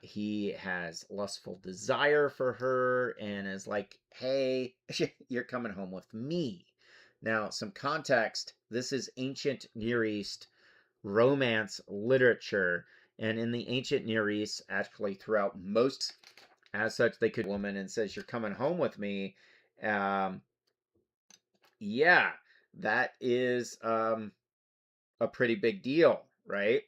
He has lustful desire for her and is like, hey, you're coming home with me. Now, some context. This is ancient Near East romance literature. And in the ancient Near East, actually throughout most, as such, they could woman and says, you're coming home with me. Yeah, that is a pretty big deal, right?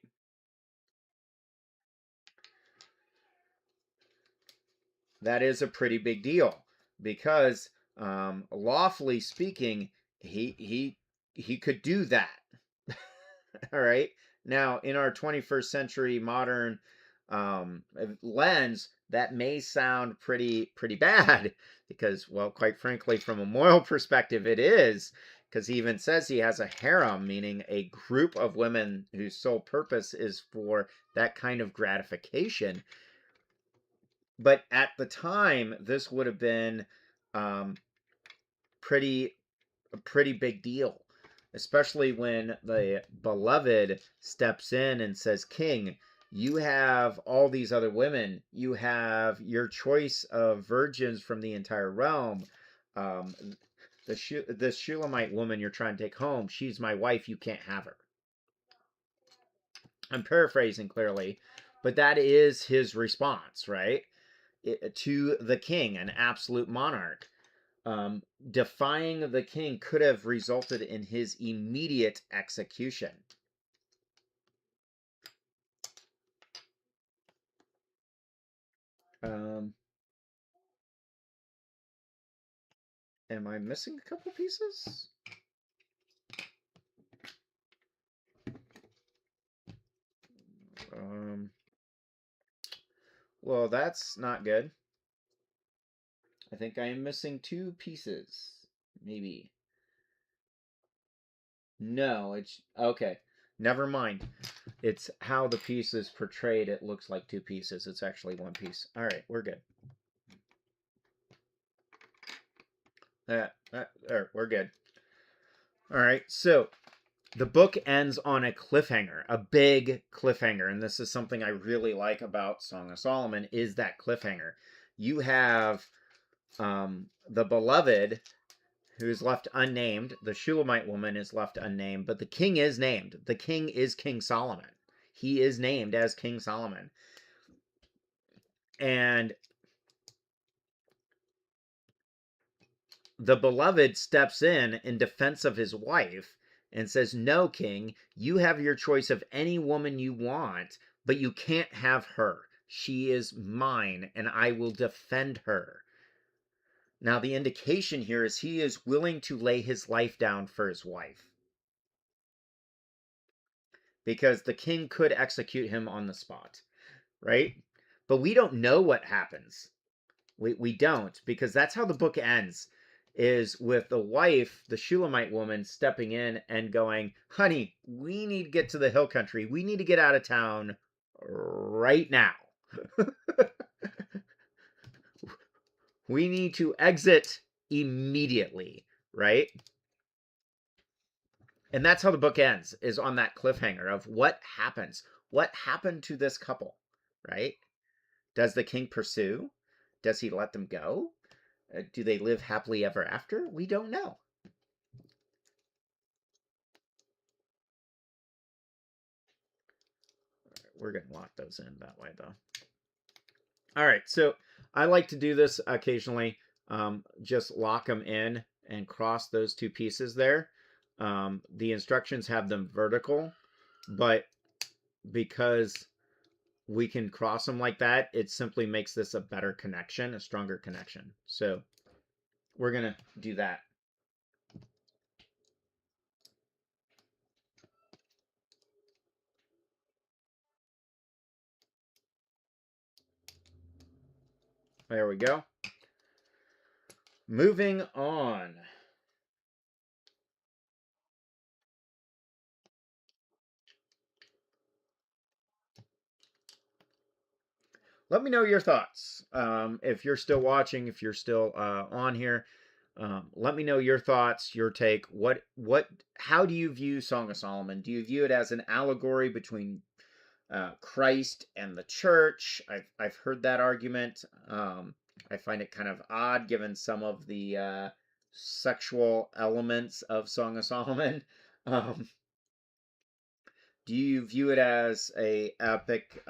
That is a pretty big deal because lawfully speaking, he could do that. All right. Now, in our 21st century modern lens, that may sound pretty bad because, well, quite frankly, from a moral perspective, it is, because he even says he has a harem, meaning a group of women whose sole purpose is for that kind of gratification. But at the time, this would have been um, a pretty big deal, especially when the beloved steps in and says, "King, you have all these other women. You have your choice of virgins from the entire realm. Um, this Shulamite woman you're trying to take home, she's my wife. You can't have her." I'm paraphrasing clearly, but that is his response, right? To the king, an absolute monarch. defying the king could have resulted in his immediate execution. Am I missing a couple pieces? Well, that's not good. I think I am missing 2 pieces. Maybe. No, it's... Okay. Never mind. It's how the piece is portrayed. It looks like 2 pieces. It's actually 1 piece. All right, we're good. We're good. All right, so the book ends on a cliffhanger, a big cliffhanger, and this is something I really like about Song of Solomon, is that cliffhanger. You have the beloved, who's left unnamed. The Shulamite woman is left unnamed, but the king is named. The king is King Solomon. He is named as King Solomon. And the beloved steps in defense of his wife and says, "No, king, you have your choice of any woman you want, but you can't have her. She is mine, and I will defend her." Now, the indication here is he is willing to lay his life down for his wife, because the king could execute him on the spot, right? But we don't know what happens. We don't, because that's how the book ends, is with the wife, the Shulamite woman, stepping in and going, "Honey, we need to get to the hill country. We need to get out of town right now. We need to exit immediately," right? And that's how the book ends, is on that cliffhanger of what happens. What happened to this couple, right? Does the king pursue? Does he let them go? Do they live happily ever after? We don't know. We're going to lock those in that way, though. All right, so I like to do this occasionally. Just lock them in and cross those 2 pieces there. The instructions have them vertical, but because we can cross them like that, it simply makes this a better connection, a stronger connection. So we're going to do that. There we go. Moving on. Let me know your thoughts. If you're still watching, if you're still on here, let me know your thoughts, your take. How do you view Song of Solomon? Do you view it as an allegory between Christ and the church? I've heard that argument. I find it kind of odd given some of the sexual elements of Song of Solomon. Do you view it as a epic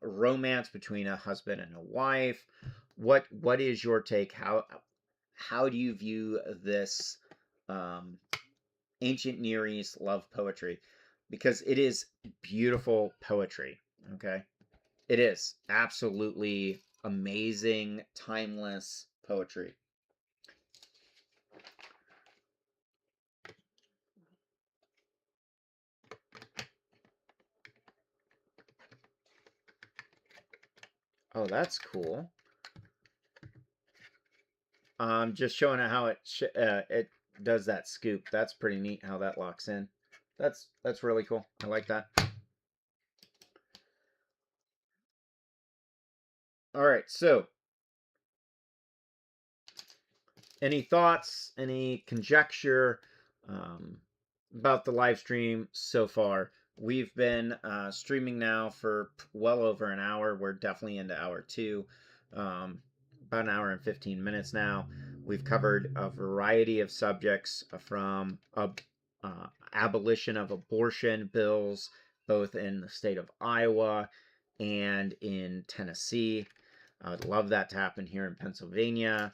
romance between a husband and a wife? What is your take? How do you view this ancient Near East love poetry? Because it is beautiful poetry. Okay, it is absolutely amazing, timeless poetry. Oh, that's cool. Just showing how it does that scoop. That's pretty neat how that locks in. That's really cool. I like that. All right, so any thoughts, any conjecture about the live stream so far? We've been streaming now for well over an hour. We're definitely into hour 2. About an hour and 15 minutes now. We've covered a variety of subjects from abolition of abortion bills, both in the state of Iowa and in Tennessee. I would love that to happen here in Pennsylvania.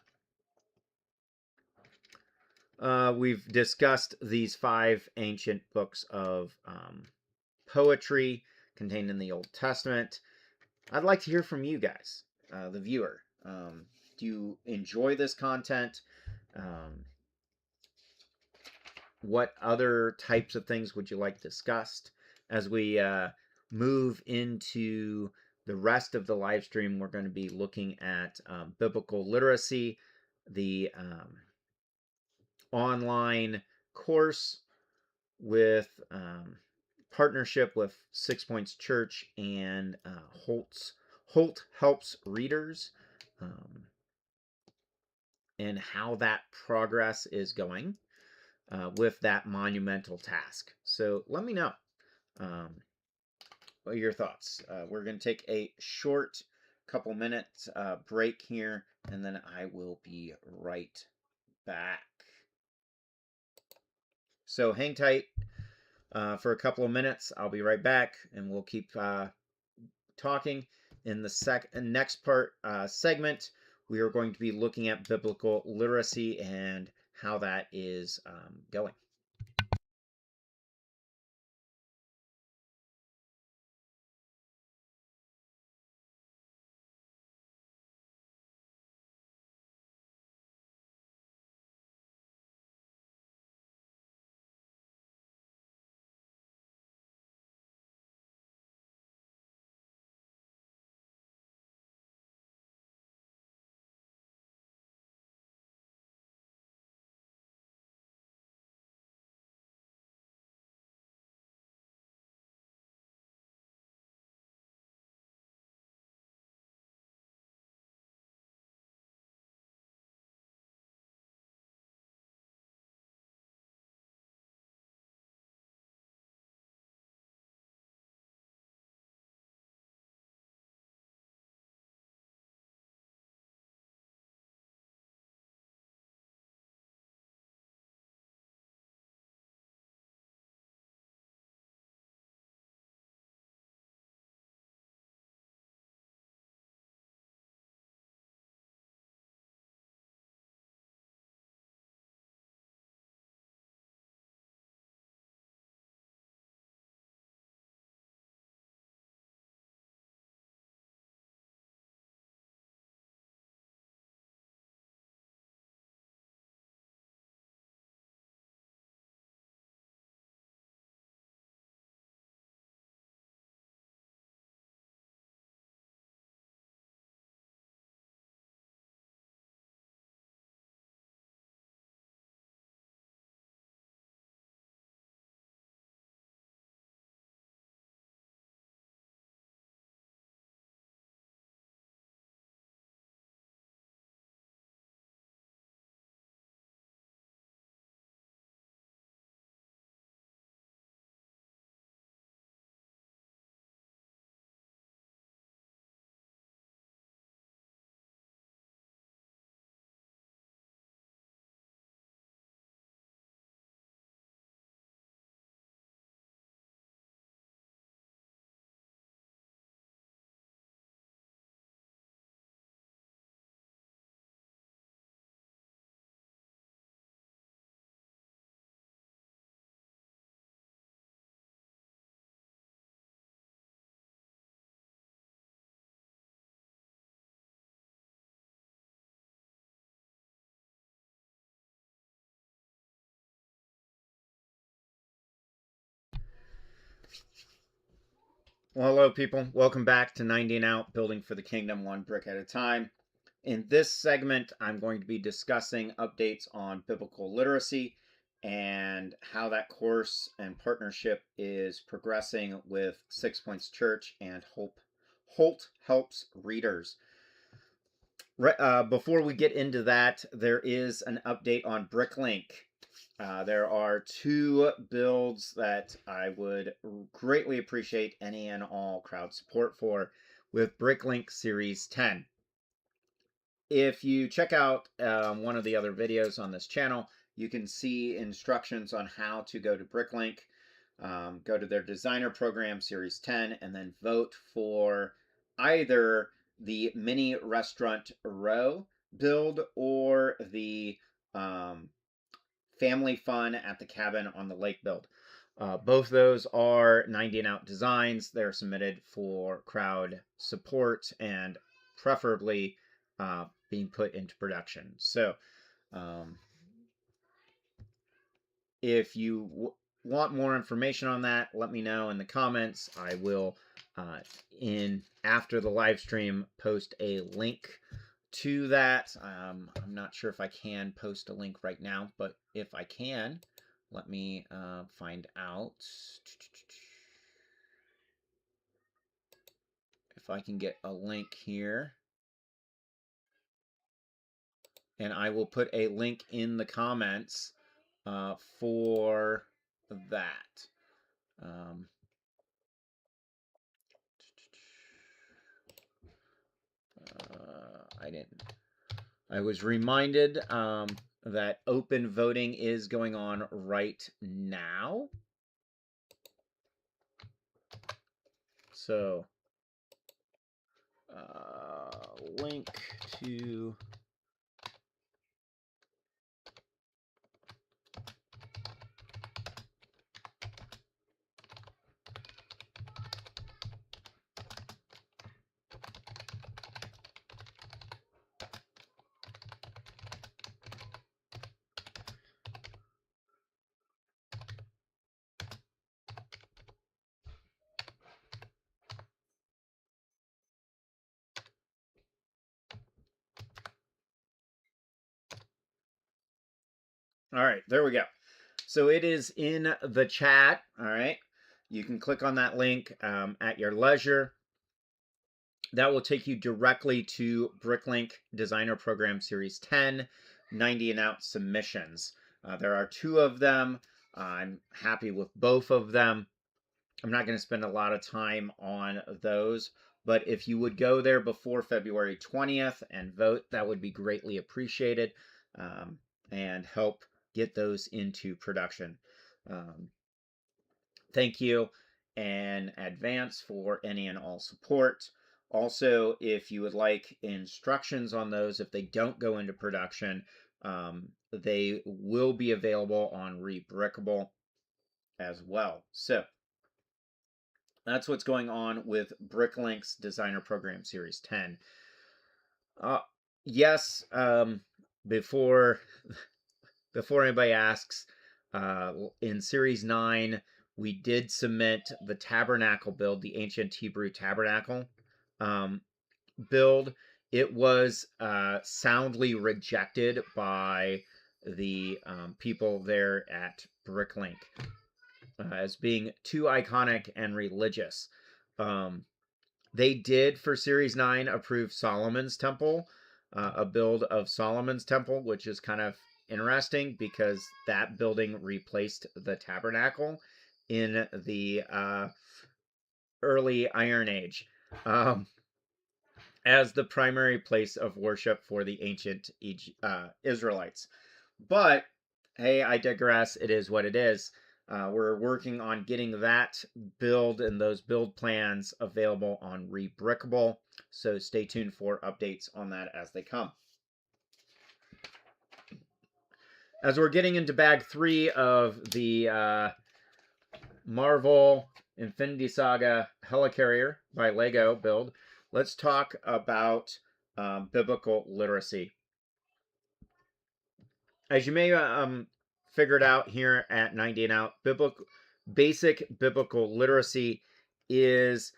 We've discussed these 5 ancient books of poetry contained in the Old Testament. I'd like to hear from you guys, the viewer. Do you enjoy this content? Um, what other types of things would you like discussed? As we move into the rest of the live stream, we're going to be looking at biblical literacy, the online course with partnership with 6 Points Church and Holt Helps Readers, and how that progress is going with that monumental task. So let me know what are your thoughts. We're going to take a short couple minutes break here, and then I will be right back. So hang tight for a couple of minutes. I'll be right back, and we'll keep talking. In the next part segment, we are going to be looking at biblical literacy and how that is going. Well, hello, people. Welcome back to 90 and Out, Building for the Kingdom, one brick at a time. In this segment, I'm going to be discussing updates on biblical literacy and how that course and partnership is progressing with 6 Points Church and Holt Helps Readers. Before we get into that, there is an update on Bricklink. There are 2 builds that I would greatly appreciate any and all crowd support for with Bricklink Series 10. If you check out one of the other videos on this channel, you can see instructions on how to go to Bricklink, go to their designer program Series 10, and then vote for either the mini restaurant row build or the Family Fun at the Cabin on the Lake build. Both those are 90 and out designs. They're submitted for crowd support and preferably being put into production. So if you want more information on that, let me know in the comments. I will, after the live stream, post a link to that. I'm not sure if I can post a link right now, but if I can, let me find out if I can get a link here. And I will put a link in the comments for that. I was reminded that open voting is going on right now. So, link to all right, there we go. So it is in the chat. All right, you can click on that link at your leisure. That will take you directly to Bricklink Designer Program Series 10, 90 and out submissions. There are 2 of them. I'm happy with both of them. I'm not going to spend a lot of time on those, but if you would go there before February 20th and vote, that would be greatly appreciated and help get those into production. Thank you in advance for any and all support. Also, if you would like instructions on those, if they don't go into production, they will be available on Rebrickable as well. So that's what's going on with Bricklink's Designer Program Series 10. Yes, before anybody asks, in Series 9, we did submit the tabernacle build, the ancient Hebrew tabernacle build. It was soundly rejected by the people there at Bricklink as being too iconic and religious. They did, for Series 9, approve Solomon's Temple, a build of Solomon's Temple, which is kind of interesting because that building replaced the tabernacle in the early Iron Age as the primary place of worship for the ancient Israelites. But hey, I digress. It is what it is. We're working on getting that build and those build plans available on Rebrickable, so stay tuned for updates on that as they come. As we're getting into bag 3 of the Marvel Infinity Saga Helicarrier by Lego build, let's talk about biblical literacy. As you may figured out here at 90 and out, basic biblical literacy is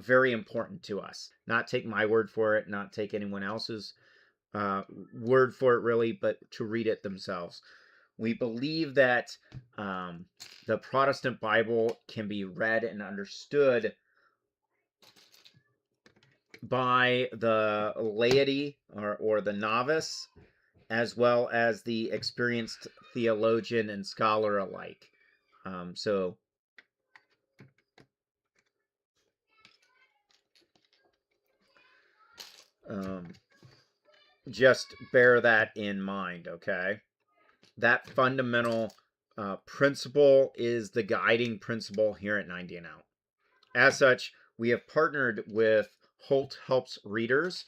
very important to us. Not take my word for it, not take anyone else's word for it really, but to read it themselves. We believe that the Protestant Bible can be read and understood by the laity or the novice, as well as the experienced theologian and scholar alike. Just bear that in mind, okay? That fundamental principle is the guiding principle here at 90 and Out. As such, we have partnered with Holt Helps Readers,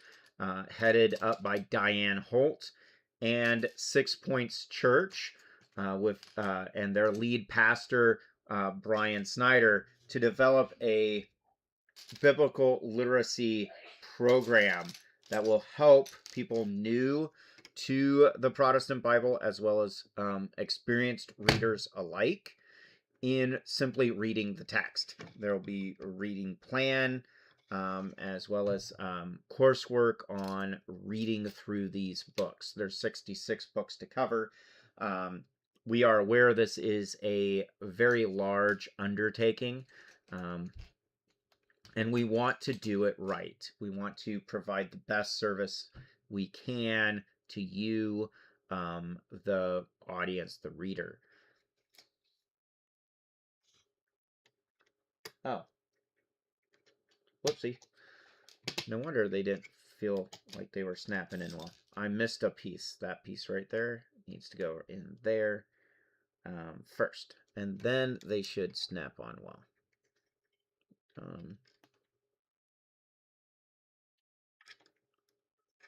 headed up by Diane Holt, and 6 Points Church, and their lead pastor, Brian Snyder, to develop a biblical literacy program that will help people new to the Protestant Bible as well as experienced readers alike in simply reading the text. There will be a reading plan as well as coursework on reading through these books. There's 66 books to cover. We are aware this is a very large undertaking. And we want to do it right. We want to provide the best service we can to you, the audience, the reader. Oh, whoopsie. No wonder they didn't feel like they were snapping in well. I missed a piece. That piece right there needs to go in there first. And then they should snap on well.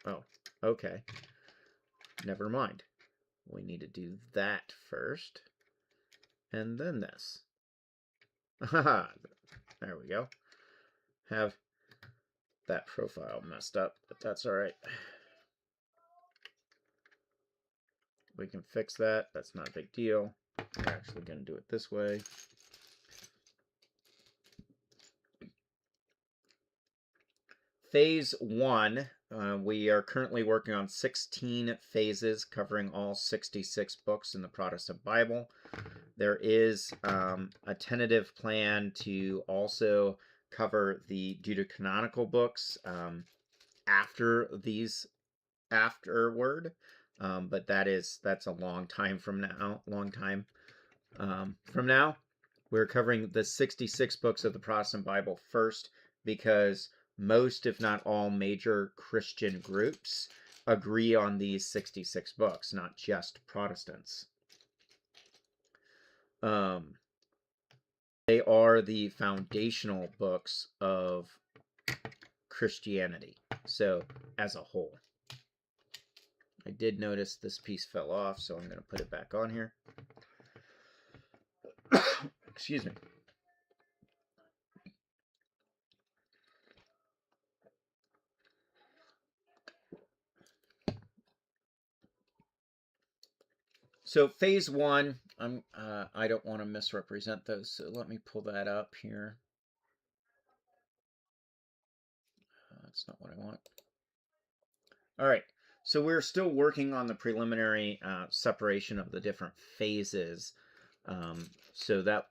Oh, okay. Never mind. We need to do that first. And then this. Haha. There we go. Have that profile messed up, but that's all right. We can fix that. That's not a big deal. We're actually going to do it this way. Phase 1, we are currently working on 16 phases covering all 66 books in the Protestant Bible. There is a tentative plan to also cover the deuterocanonical books afterward, but that's a long time from now. We're covering the 66 books of the Protestant Bible first because most, if not all, major Christian groups agree on these 66 books, not just Protestants. They are the foundational books of Christianity, so as a whole. I did notice this piece fell off, so I'm going to put it back on here. Excuse me. So phase 1, I don't want to misrepresent those, so let me pull that up here. That's not what I want. All right, so we're still working on the preliminary separation of the different phases. So that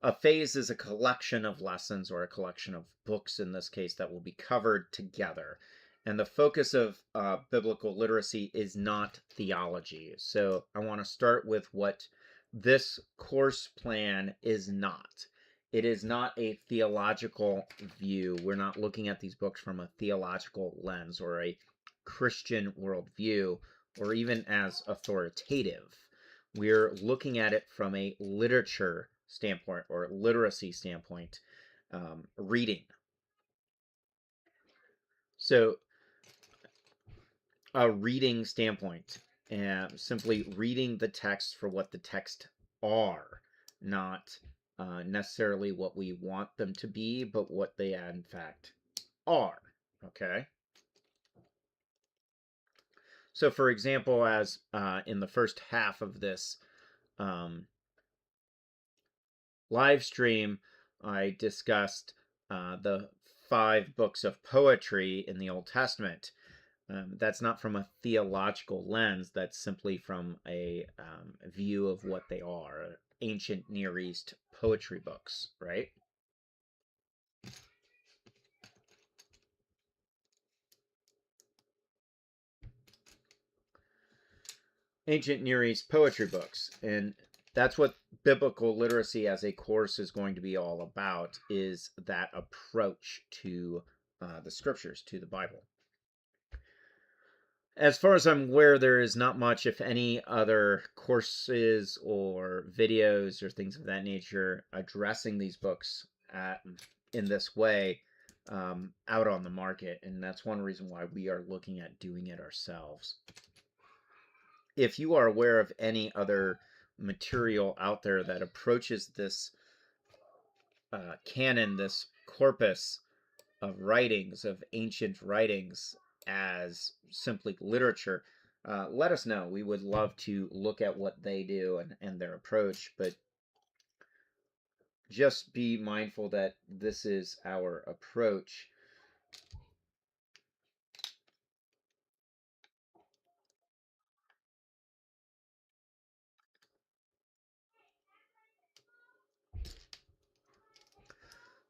a phase is a collection of lessons or a collection of books in this case that will be covered together. And the focus of biblical literacy is not theology. So I want to start with what this course plan is not. It is not a theological view. We're not looking at these books from a theological lens or a Christian worldview or even as authoritative. We're looking at it from a literature standpoint or literacy standpoint, reading. So a reading standpoint, and simply reading the text for what the text are, not necessarily what we want them to be, but what they in fact are. Okay. So, for example, as in the first half of this live stream, I discussed the 5 books of poetry in the Old Testament. That's not from a theological lens. That's simply from a view of what they are, ancient Near East poetry books, right? Ancient Near East poetry books. And that's what biblical literacy as a course is going to be all about, is that approach to the scriptures, to the Bible. As far as I'm aware, there is not much, if any, other courses or videos or things of that nature addressing these books in this way out on the market. And that's one reason why we are looking at doing it ourselves. If you are aware of any other material out there that approaches this canon, this corpus of writings, of ancient writings, as simply literature, let us know. We would love to look at what they do and their approach, but just be mindful that this is our approach.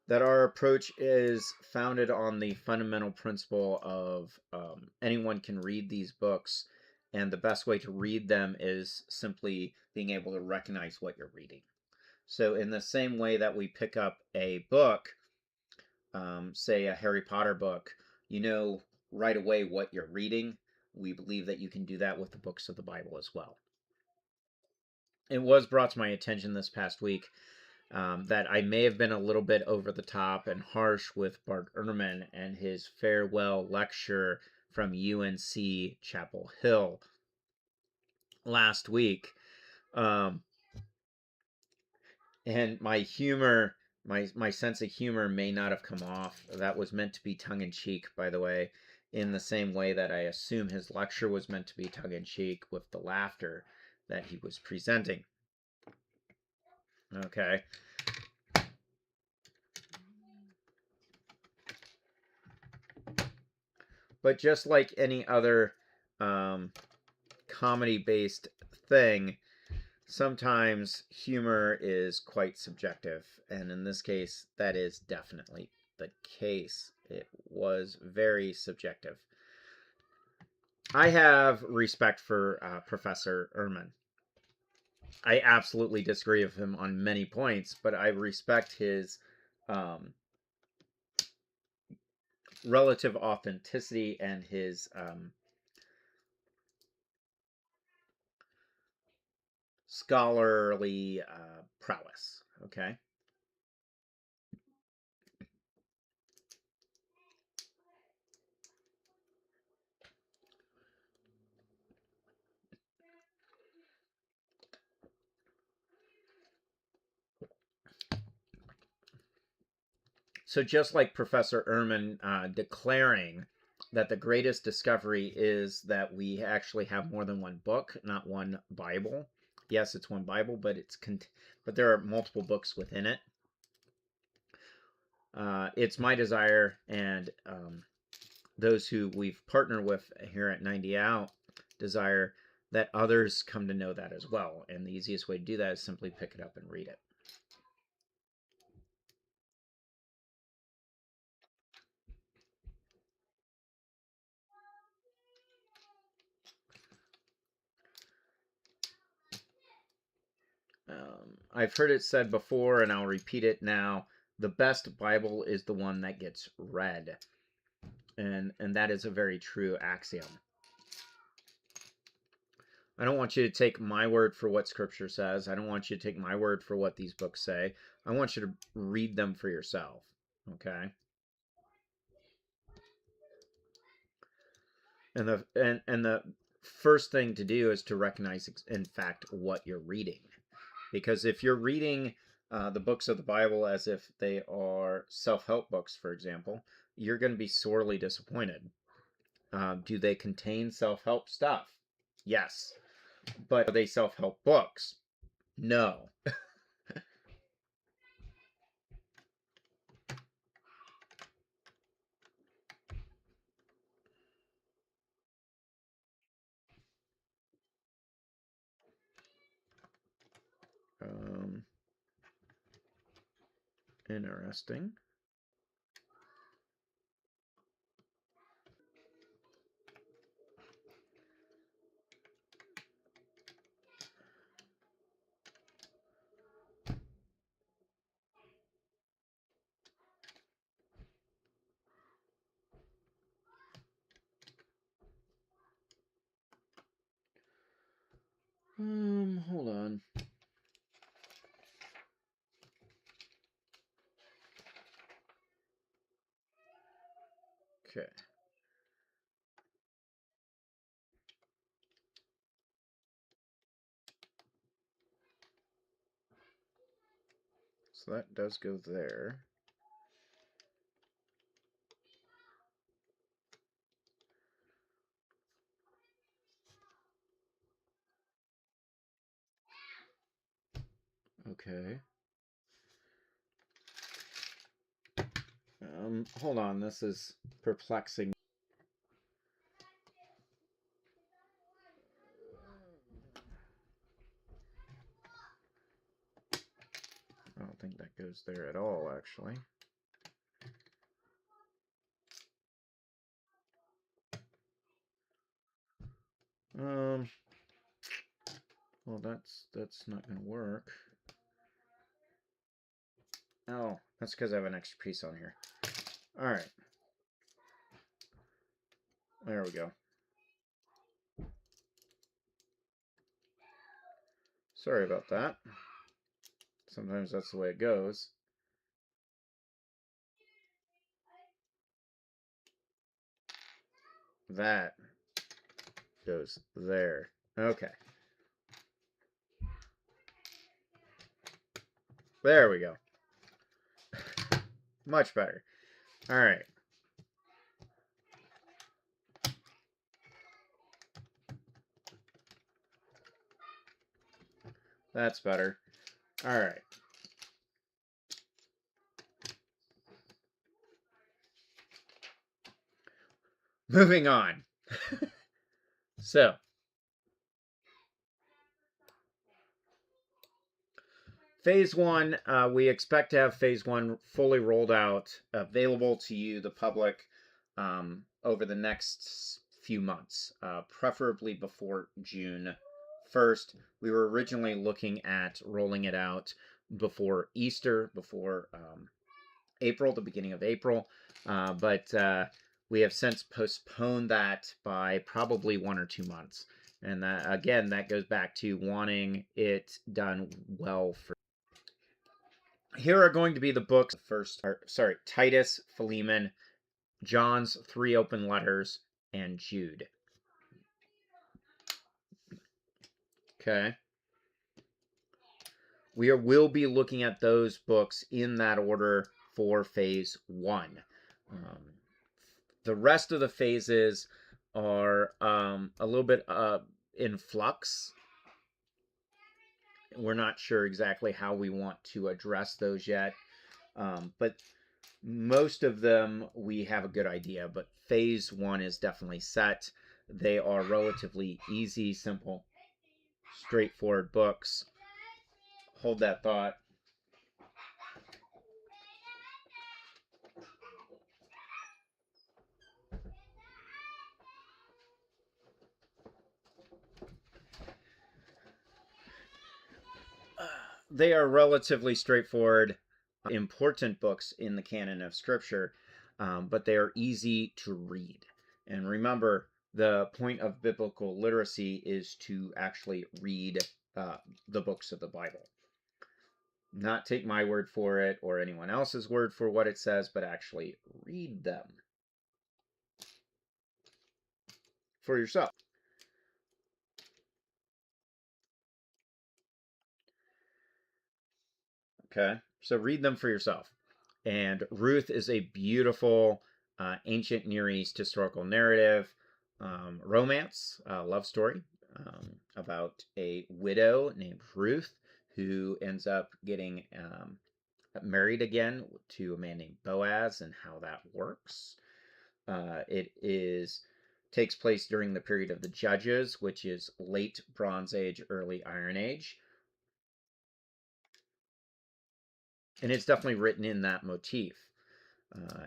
That our approach is founded on the fundamental principle of anyone can read these books, and the best way to read them is simply being able to recognize what you're reading. So, in the same way that we pick up a book, say a Harry Potter book, you know right away what you're reading. We believe that you can do that with the books of the Bible as well. It was brought to my attention this past week that I may have been a little bit over the top and harsh with Bart Ehrman and his farewell lecture from UNC Chapel Hill last week. And my humor, my sense of humor may not have come off. That was meant to be tongue-in-cheek, by the way, in the same way that I assume his lecture was meant to be tongue-in-cheek with the laughter that he was presenting. Okay. But just like any other comedy-based thing, sometimes humor is quite subjective, and in this case, that is definitely the case. It was very subjective. I have respect for Professor Ehrman. I absolutely disagree with him on many points, but I respect his relative authenticity and his scholarly prowess. Okay. So just like Professor Ehrman declaring that the greatest discovery is that we actually have more than one book, not one Bible. Yes, it's one Bible, but but there are multiple books within it. It's my desire, and those who we've partnered with here at 90 Out desire that others come to know that as well. And the easiest way to do that is simply pick it up and read it. I've heard it said before, and I'll repeat it now. The best Bible is the one that gets read. And that is a very true axiom. I don't want you to take my word for what Scripture says. I don't want you to take my word for what these books say. I want you to read them for yourself. Okay? And the first thing to do is to recognize, in fact, what you're reading. Because if you're reading the books of the Bible as if they are self-help books, for example, you're going to be sorely disappointed. Do they contain self-help stuff? Yes. But are they self-help books? No. Interesting. Hold on. Okay. So that does go there. Okay. Hold on, this is perplexing. I don't think that goes there at all, actually. Well, that's not going to work. Oh, that's because I have an extra piece on here. All right. There we go. Sorry about that. Sometimes that's the way it goes. That goes there. Okay. There we go. Much better. All right. That's better. All right. Moving on. So, Phase 1, we expect to have Phase 1 fully rolled out, available to you, the public, over the next few months, preferably before June 1st. We were originally looking at rolling it out before Easter, before April, the beginning of April, but we have since postponed that by probably 1 or 2 months. And that, again, that goes back to wanting it done well for. Here are going to be the books. Titus, Philemon, John's 3 open letters, and Jude. Okay. We'll be looking at those books in that order for Phase 1. The rest of the phases are a little bit in flux. We're not sure exactly how we want to address those yet, but most of them we have a good idea. But Phase 1 is definitely set. They are relatively easy, simple, straightforward books. Hold that thought. They are relatively straightforward, important books in the canon of Scripture, but they are easy to read. And remember, the point of biblical literacy is to actually read the books of the Bible. Not take my word for it or anyone else's word for what it says, but actually read them for yourself. Okay, so read them for yourself. And Ruth is a beautiful ancient Near East historical narrative, romance, love story about a widow named Ruth who ends up getting married again to a man named Boaz, and how that works. It takes place during the period of the Judges, which is late Bronze Age, early Iron Age. And it's definitely written in that motif.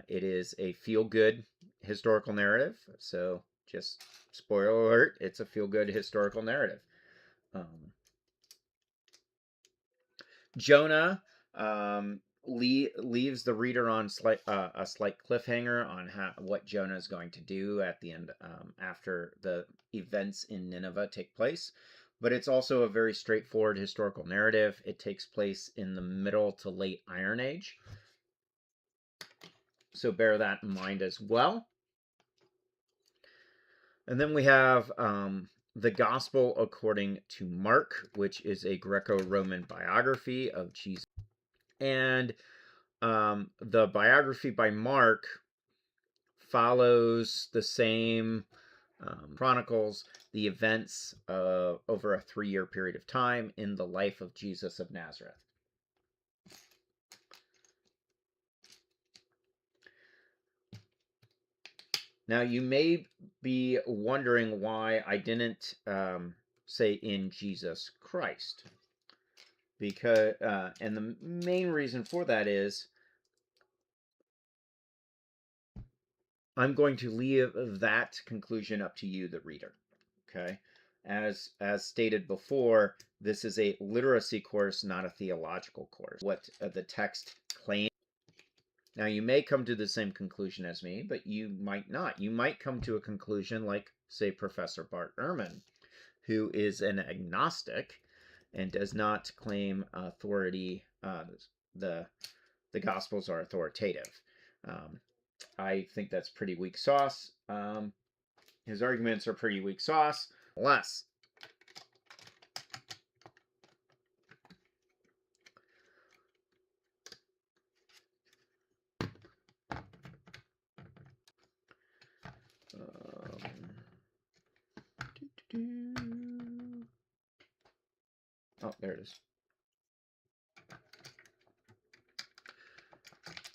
It is a feel-good historical narrative, so just spoiler alert, it's a feel-good historical narrative. Jonah leaves the reader on a slight cliffhanger on what Jonah is going to do at the end, after the events in Nineveh take place. But it's also a very straightforward historical narrative. It takes place in the middle to late Iron Age. So bear that in mind as well. And then we have the Gospel according to Mark, which is a Greco-Roman biography of Jesus. And the biography by Mark follows the same chronicles the events over a 3-year period of time in the life of Jesus of Nazareth. Now, you may be wondering why I didn't say in Jesus Christ. Because, and the main reason for that is I'm going to leave that conclusion up to you, the reader. Okay? As stated before, this is a literacy course, not a theological course. What the text claims. Now, you may come to the same conclusion as me, but you might not. You might come to a conclusion like, say, Professor Bart Ehrman, who is an agnostic and does not claim authority. The Gospels are authoritative. I think that's pretty weak sauce. His arguments are pretty weak sauce. Less. Oh, there it is.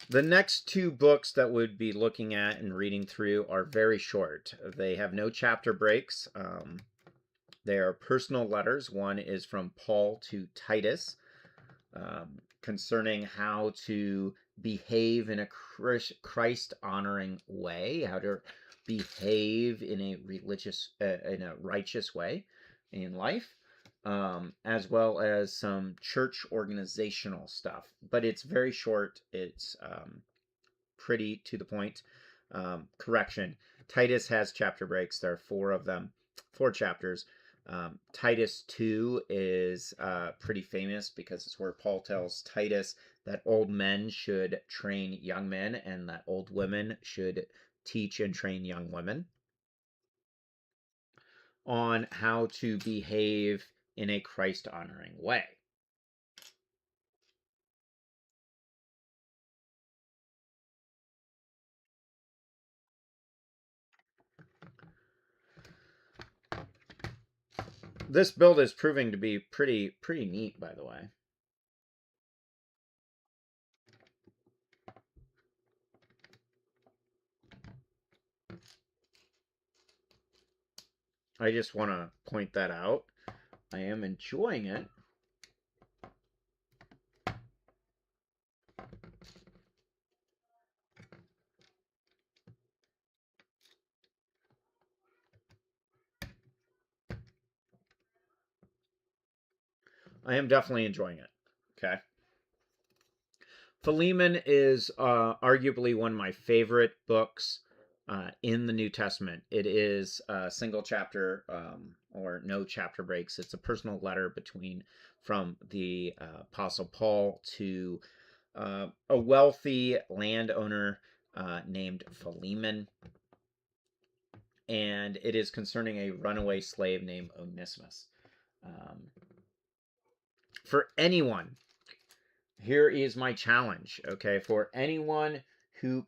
The next two books that we'd be looking at and reading through are very short. They have no chapter breaks. They are personal letters. One is from Paul to Titus concerning how to behave in a Christ-honoring way, how to behave in a righteous way in life. As well as some church organizational stuff. But it's very short. It's pretty to the point. Correction, Titus has chapter breaks. There are 4 of them, 4 chapters. Titus 2 is pretty famous because it's where Paul tells Titus that old men should train young men and that old women should teach and train young women on how to behave in a Christ-honoring way. This build is proving to be pretty neat, by the way. I just want to point that out. I am enjoying it. I am definitely enjoying it. Okay. Philemon is arguably one of my favorite books in the New Testament. It is a single chapter or no chapter breaks. It's a personal letter from the Apostle Paul to a wealthy landowner named Philemon. And it is concerning a runaway slave named Onesimus. For anyone, here is my challenge, okay? For anyone who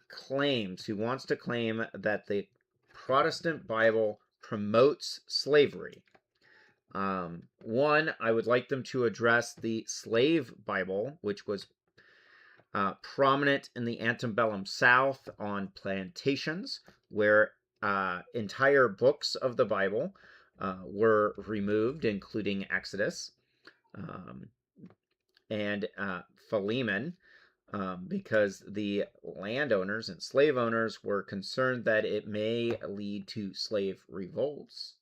wants to claim that the Protestant Bible promotes slavery, one, I would like them to address the slave Bible, which was prominent in the antebellum South on plantations, where entire books of the Bible were removed, including Exodus. And Philemon, because the landowners and slave owners were concerned that it may lead to slave revolts.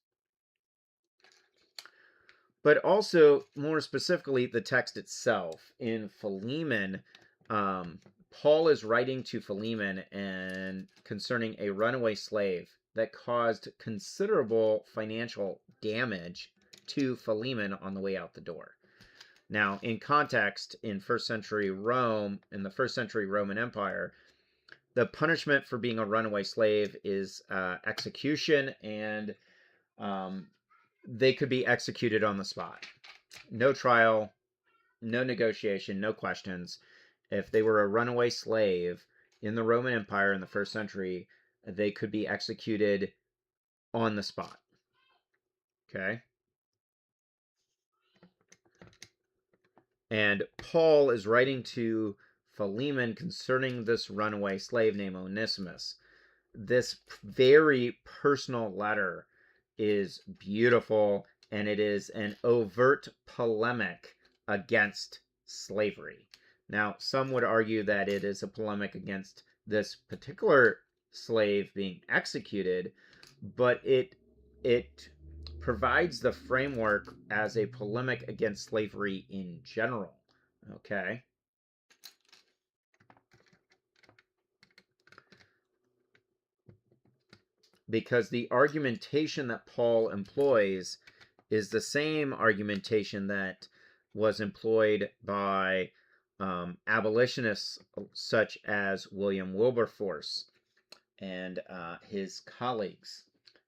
But also, more specifically, the text itself. In Philemon, Paul is writing to Philemon and concerning a runaway slave that caused considerable financial damage to Philemon on the way out the door. Now, in context, in first century Rome, in the first century Roman Empire, the punishment for being a runaway slave is execution, and they could be executed on the spot. No trial, no negotiation, no questions. if they were a runaway slave in the Roman Empire in the 1st century, they could be executed on the spot. Okay? And Paul is writing to Philemon concerning this runaway slave named Onesimus. This very personal letter is beautiful, and it is an overt polemic against slavery. Now, some would argue that it is a polemic against this particular slave being executed, but it provides the framework as a polemic against slavery in general. Okay? Because the argumentation that Paul employs is the same argumentation that was employed by abolitionists such as William Wilberforce and his colleagues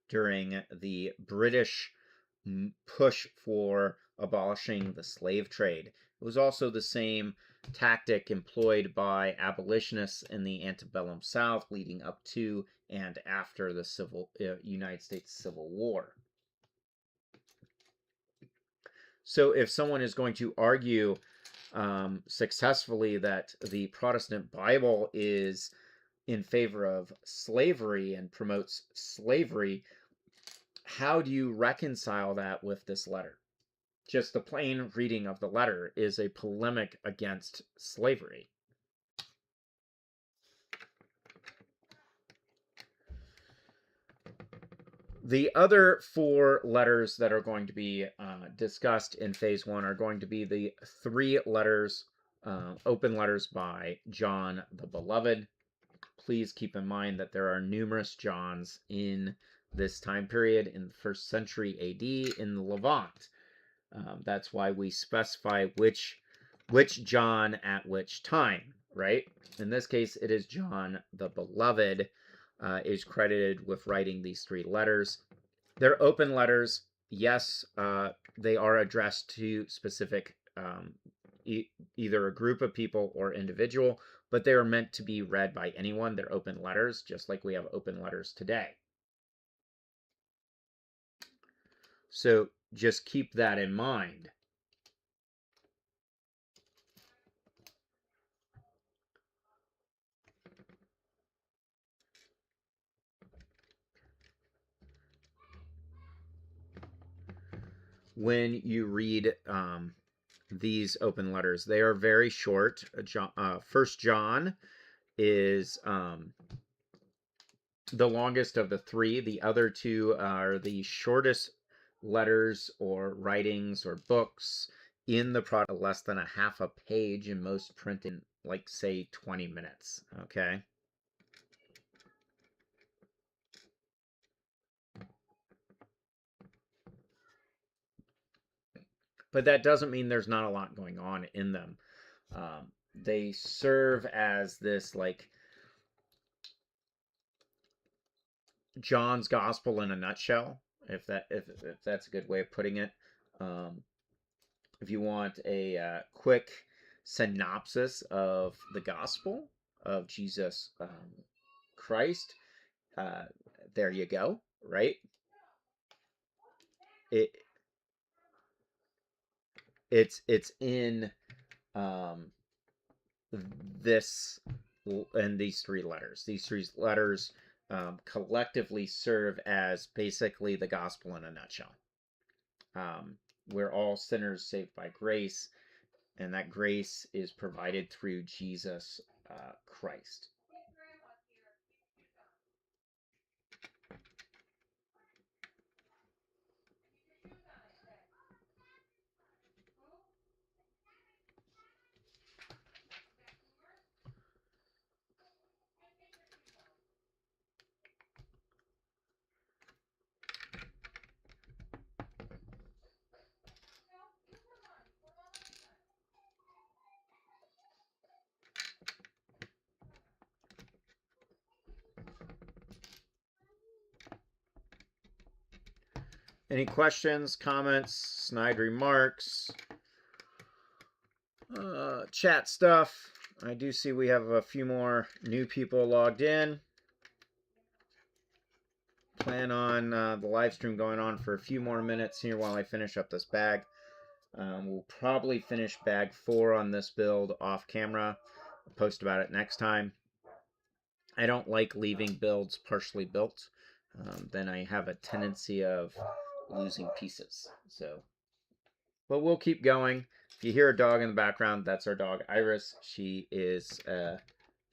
during the British push for abolishing the slave trade. It was also the same tactic employed by abolitionists in the antebellum South leading up to and after the United States Civil War. So if someone is going to argue successfully that the Protestant Bible is in favor of slavery and promotes slavery, how do you reconcile that with this letter? Just the plain reading of the letter is a polemic against slavery. The other 4 letters that are going to be discussed in phase 1 are going to be the 3 letters, open letters by John the Beloved. Please keep in mind that there are numerous Johns in this time period in the 1st century AD in the Levant. That's why we specify which John at which time, right? In this case, it is John the Beloved is credited with writing these 3 letters. They're open letters. Yes, they are addressed to specific, either a group of people or individual, but they are meant to be read by anyone. They're open letters, just like we have open letters today. So just keep that in mind. When you read these open letters, they are very short. 1 John is the longest of the 3. The other 2 are the shortest letters or writings or books in the product, less than a half a page, and most print in, like, say 20 minutes. Okay? But that doesn't mean there's not a lot going on in them. They serve as this, like, John's Gospel in a nutshell, if that's a good way of putting it. If you want a quick synopsis of the Gospel of Jesus Christ, there you go, right? It's in these 3 letters. These 3 letters collectively serve as basically the gospel in a nutshell. We're all sinners saved by grace, and that grace is provided through Jesus Christ. Any questions, comments, snide remarks, chat stuff? I do see we have a few more new people logged in. Plan on the live stream going on for a few more minutes here while I finish up this bag. We'll probably finish bag 4 on this build off camera. I'll post about it next time. I don't like leaving builds partially built. Then I have a tendency of losing pieces. So, but we'll keep going. If you hear a dog in the background, that's our dog Iris. She is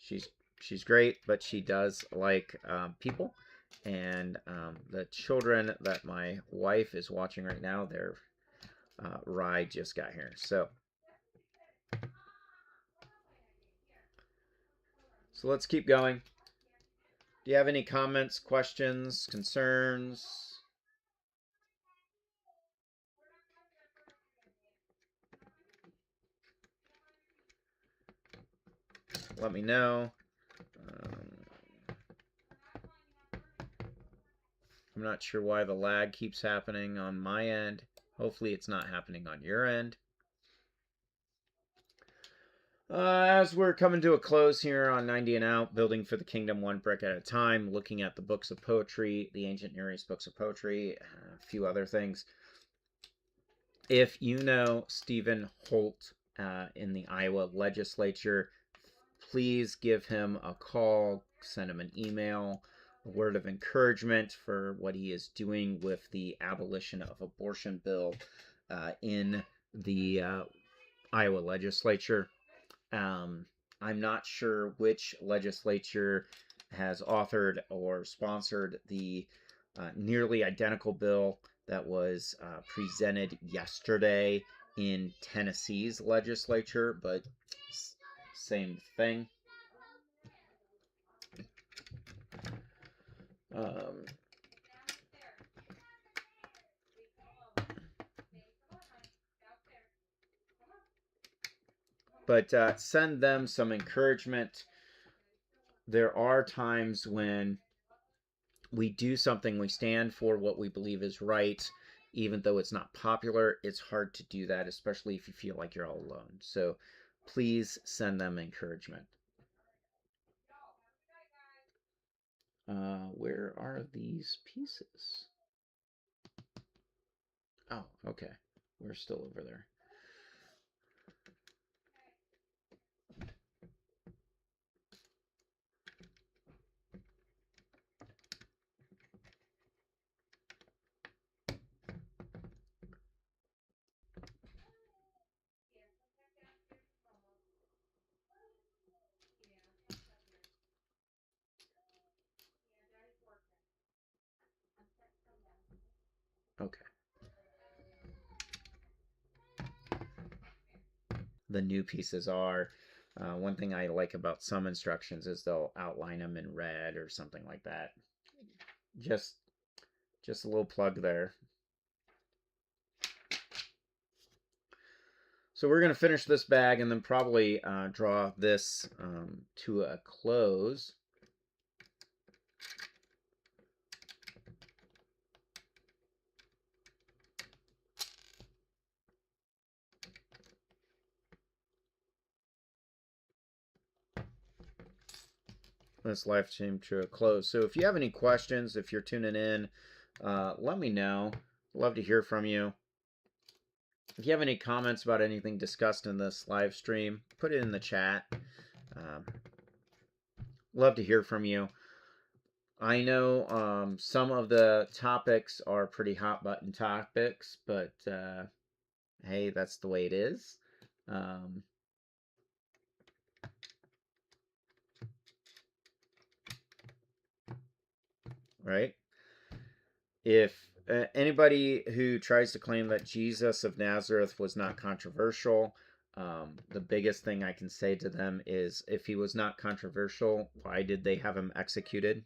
she's great, but she does like people. And the children that my wife is watching right now, their ride just got here. So let's keep going. Do you have any comments, questions, concerns? Let me know. I'm not sure why the lag keeps happening on my end. Hopefully it's not happening on your end. As we're coming to a close here on 90 and Out, building for the kingdom one brick at a time, looking at the books of poetry, the ancient Near East books of poetry, a few other things. If you know Stephen Holt in the Iowa legislature, please give him a call, send him an email, a word of encouragement for what he is doing with the abolition of abortion bill in the Iowa legislature. I'm not sure which legislature has authored or sponsored the nearly identical bill that was presented yesterday in Tennessee's legislature, but same thing. But send them some encouragement. There are times when we do something, we stand for what we believe is right, even though it's not popular. It's hard to do that, especially if you feel like you're all alone. So please send them encouragement. Where are these pieces? Oh, okay. We're still over there. Okay. The new pieces are. One thing I like about some instructions is they'll outline them in red or something like that. Just a little plug there. So we're going to finish this bag and then probably draw this to a close. This live stream to a close. So if you have any questions, if you're tuning in, let me know. Love to hear from you. If you have any comments about anything discussed in this live stream, put it in the chat. Love to hear from you. I know some of the topics are pretty hot button topics, but hey, that's the way it is. Right? If anybody who tries to claim that Jesus of Nazareth was not controversial, the biggest thing I can say to them is, if he was not controversial, why did they have him executed?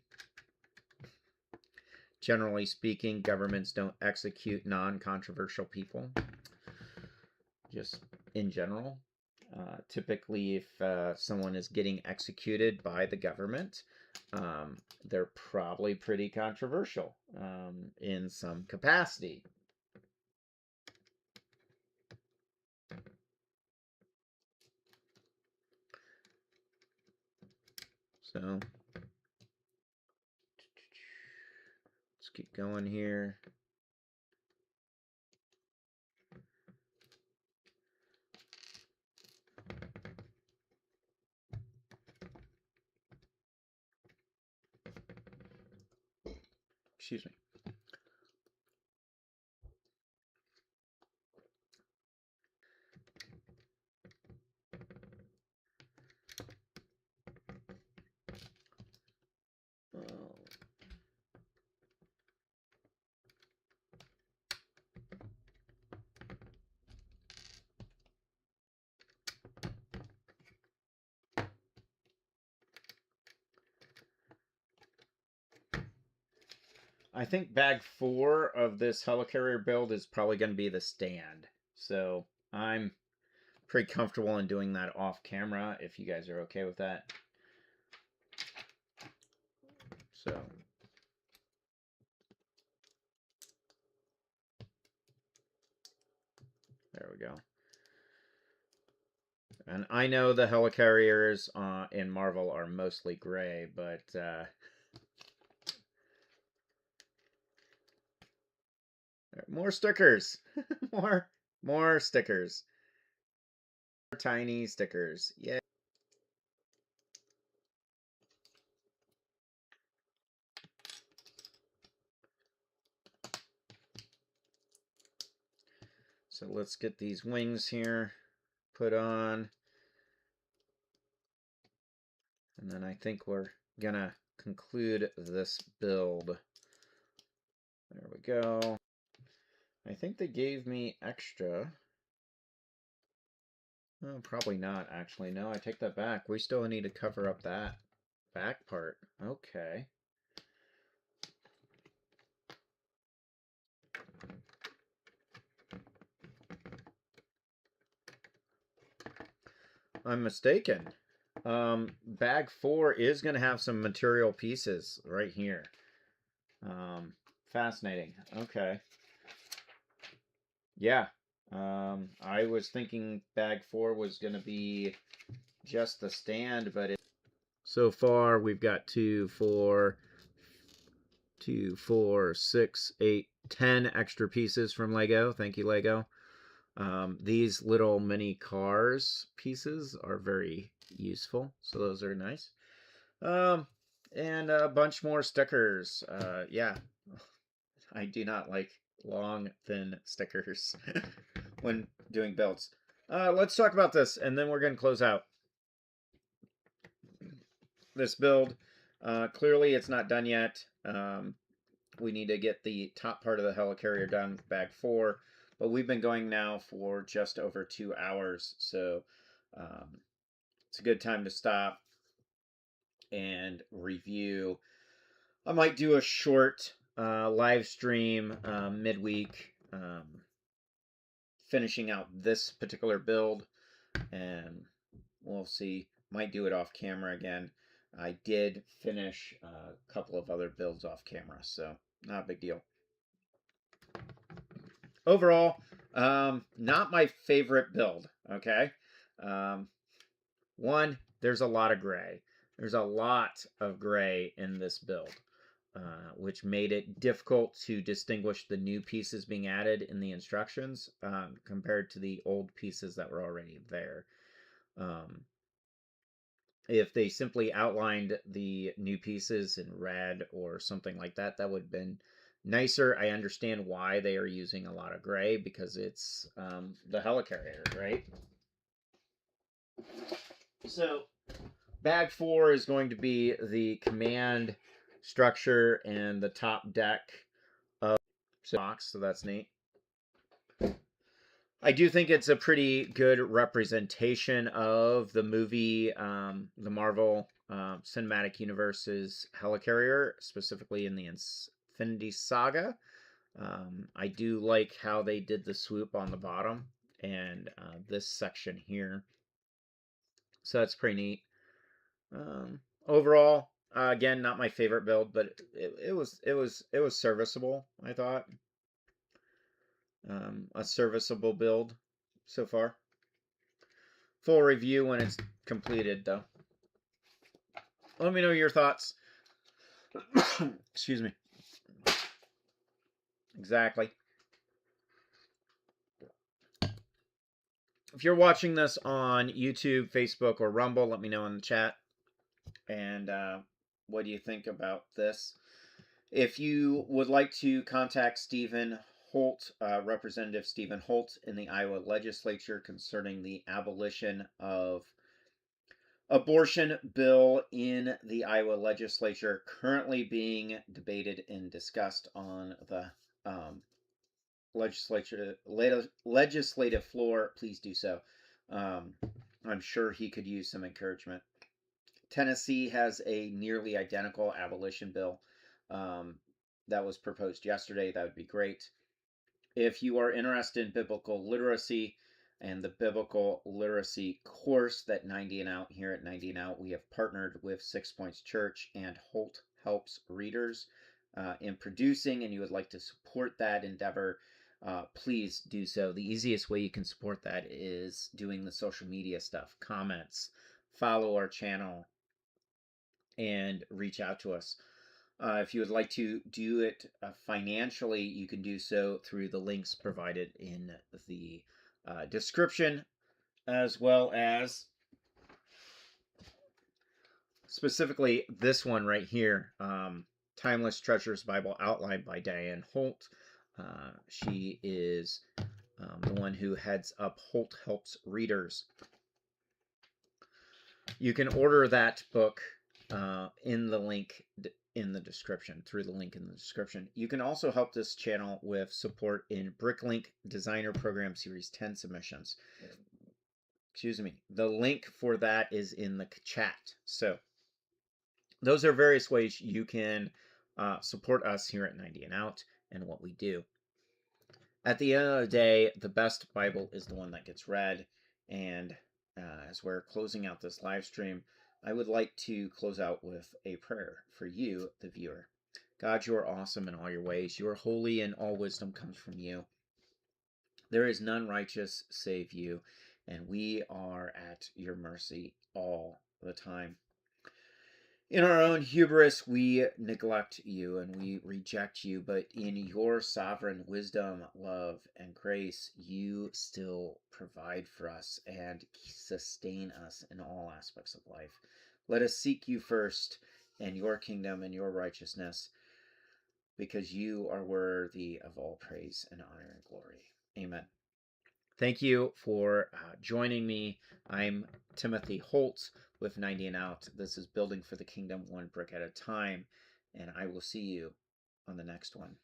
Generally speaking, governments don't execute non-controversial people. Just in general. Typically, if someone is getting executed by the government, they're probably pretty controversial in some capacity. So let's keep going here. Excuse me. I think bag 4 of this helicarrier build is probably going to be the stand. So I'm pretty comfortable in doing that off camera if you guys are okay with that. So there we go. And I know the helicarriers in Marvel are mostly gray, but more stickers. more stickers. Tiny stickers. Yeah. So let's get these wings here put on. And then I think we're gonna conclude this build. There we go. I think they gave me extra. Oh, probably not, actually. No, I take that back. We still need to cover up that back part. Okay. I'm mistaken. Bag 4 is going to have some material pieces right here. Fascinating. Okay. Yeah. I was thinking bag 4 was going to be just the stand, but so far we've got 2, 4, 6, 8, 10 extra pieces from Lego. Thank you, Lego. These little mini cars pieces are very useful, so those are nice. And a bunch more stickers. Yeah, I do not like long, thin stickers when doing builds. Let's talk about this, and then we're going to close out this build. Clearly, it's not done yet. We need to get the top part of the helicarrier done with bag 4, but we've been going now for just over 2 hours, so it's a good time to stop and review. I might do a short live stream midweek, finishing out this particular build, and we'll see. Might do it off camera again. I did finish a couple of other builds off camera, so not a big deal. Overall, not my favorite build, okay? One, there's a lot of gray. There's a lot of gray in this build, which made it difficult to distinguish the new pieces being added in the instructions compared to the old pieces that were already there. If they simply outlined the new pieces in red or something like that, that would have been nicer. I understand why they are using a lot of gray, because it's the helicarrier, right? So bag 4 is going to be the command structure and the top deck of the box, so that's neat. I do think it's a pretty good representation of the movie, the Marvel Cinematic Universe's helicarrier, specifically in the Infinity Saga. I do like how they did the swoop on the bottom and this section here. So that's pretty neat. Overall, again, not my favorite build, but it was serviceable, I thought. A serviceable build so far. Full review when it's completed, though. Let me know your thoughts. Excuse me. Exactly. If you're watching this on YouTube, Facebook, or Rumble, let me know in the chat. And what do you think about this? If you would like to contact Stephen Holt, Representative Stephen Holt in the Iowa legislature concerning the abolition of abortion bill in the Iowa legislature, currently being debated and discussed on the legislative floor, please do so. I'm sure he could use some encouragement. Tennessee has a nearly identical abolition bill that was proposed yesterday. That would be great. If you are interested in biblical literacy and the biblical literacy course that 90 and Out here at 90 and Out, we have partnered with 6 Points Church and Holt Helps Readers in producing, and you would like to support that endeavor, please do so. The easiest way you can support that is doing the social media stuff, comments, follow our channel, and reach out to us. If you would like to do it financially, you can do so through the links provided in the description, as well as specifically this one right here, Timeless Treasures Bible Outline by Diane Holt. She is the one who heads up Holt Helps Readers. You can order that book in the link in the description, through the link in the description. You can also help this channel with support in Bricklink Designer Program Series 10 submissions. Excuse me. The link for that is in the chat. So those are various ways you can support us here at 90 and Out and what we do. At the end of the day, the best Bible is the one that gets read. And as we're closing out this live stream, I would like to close out with a prayer for you, the viewer. God, you are awesome in all your ways. You are holy, and all wisdom comes from you. There is none righteous save you, and we are at your mercy all the time. In our own hubris, we neglect you and we reject you, but in your sovereign wisdom, love, and grace, you still provide for us and sustain us in all aspects of life. Let us seek you first and your kingdom and your righteousness, because you are worthy of all praise and honor and glory. Amen. Thank you for joining me. I'm Timothy Holt with 90 and Out. This is Building for the Kingdom, one brick at a time, and I will see you on the next one.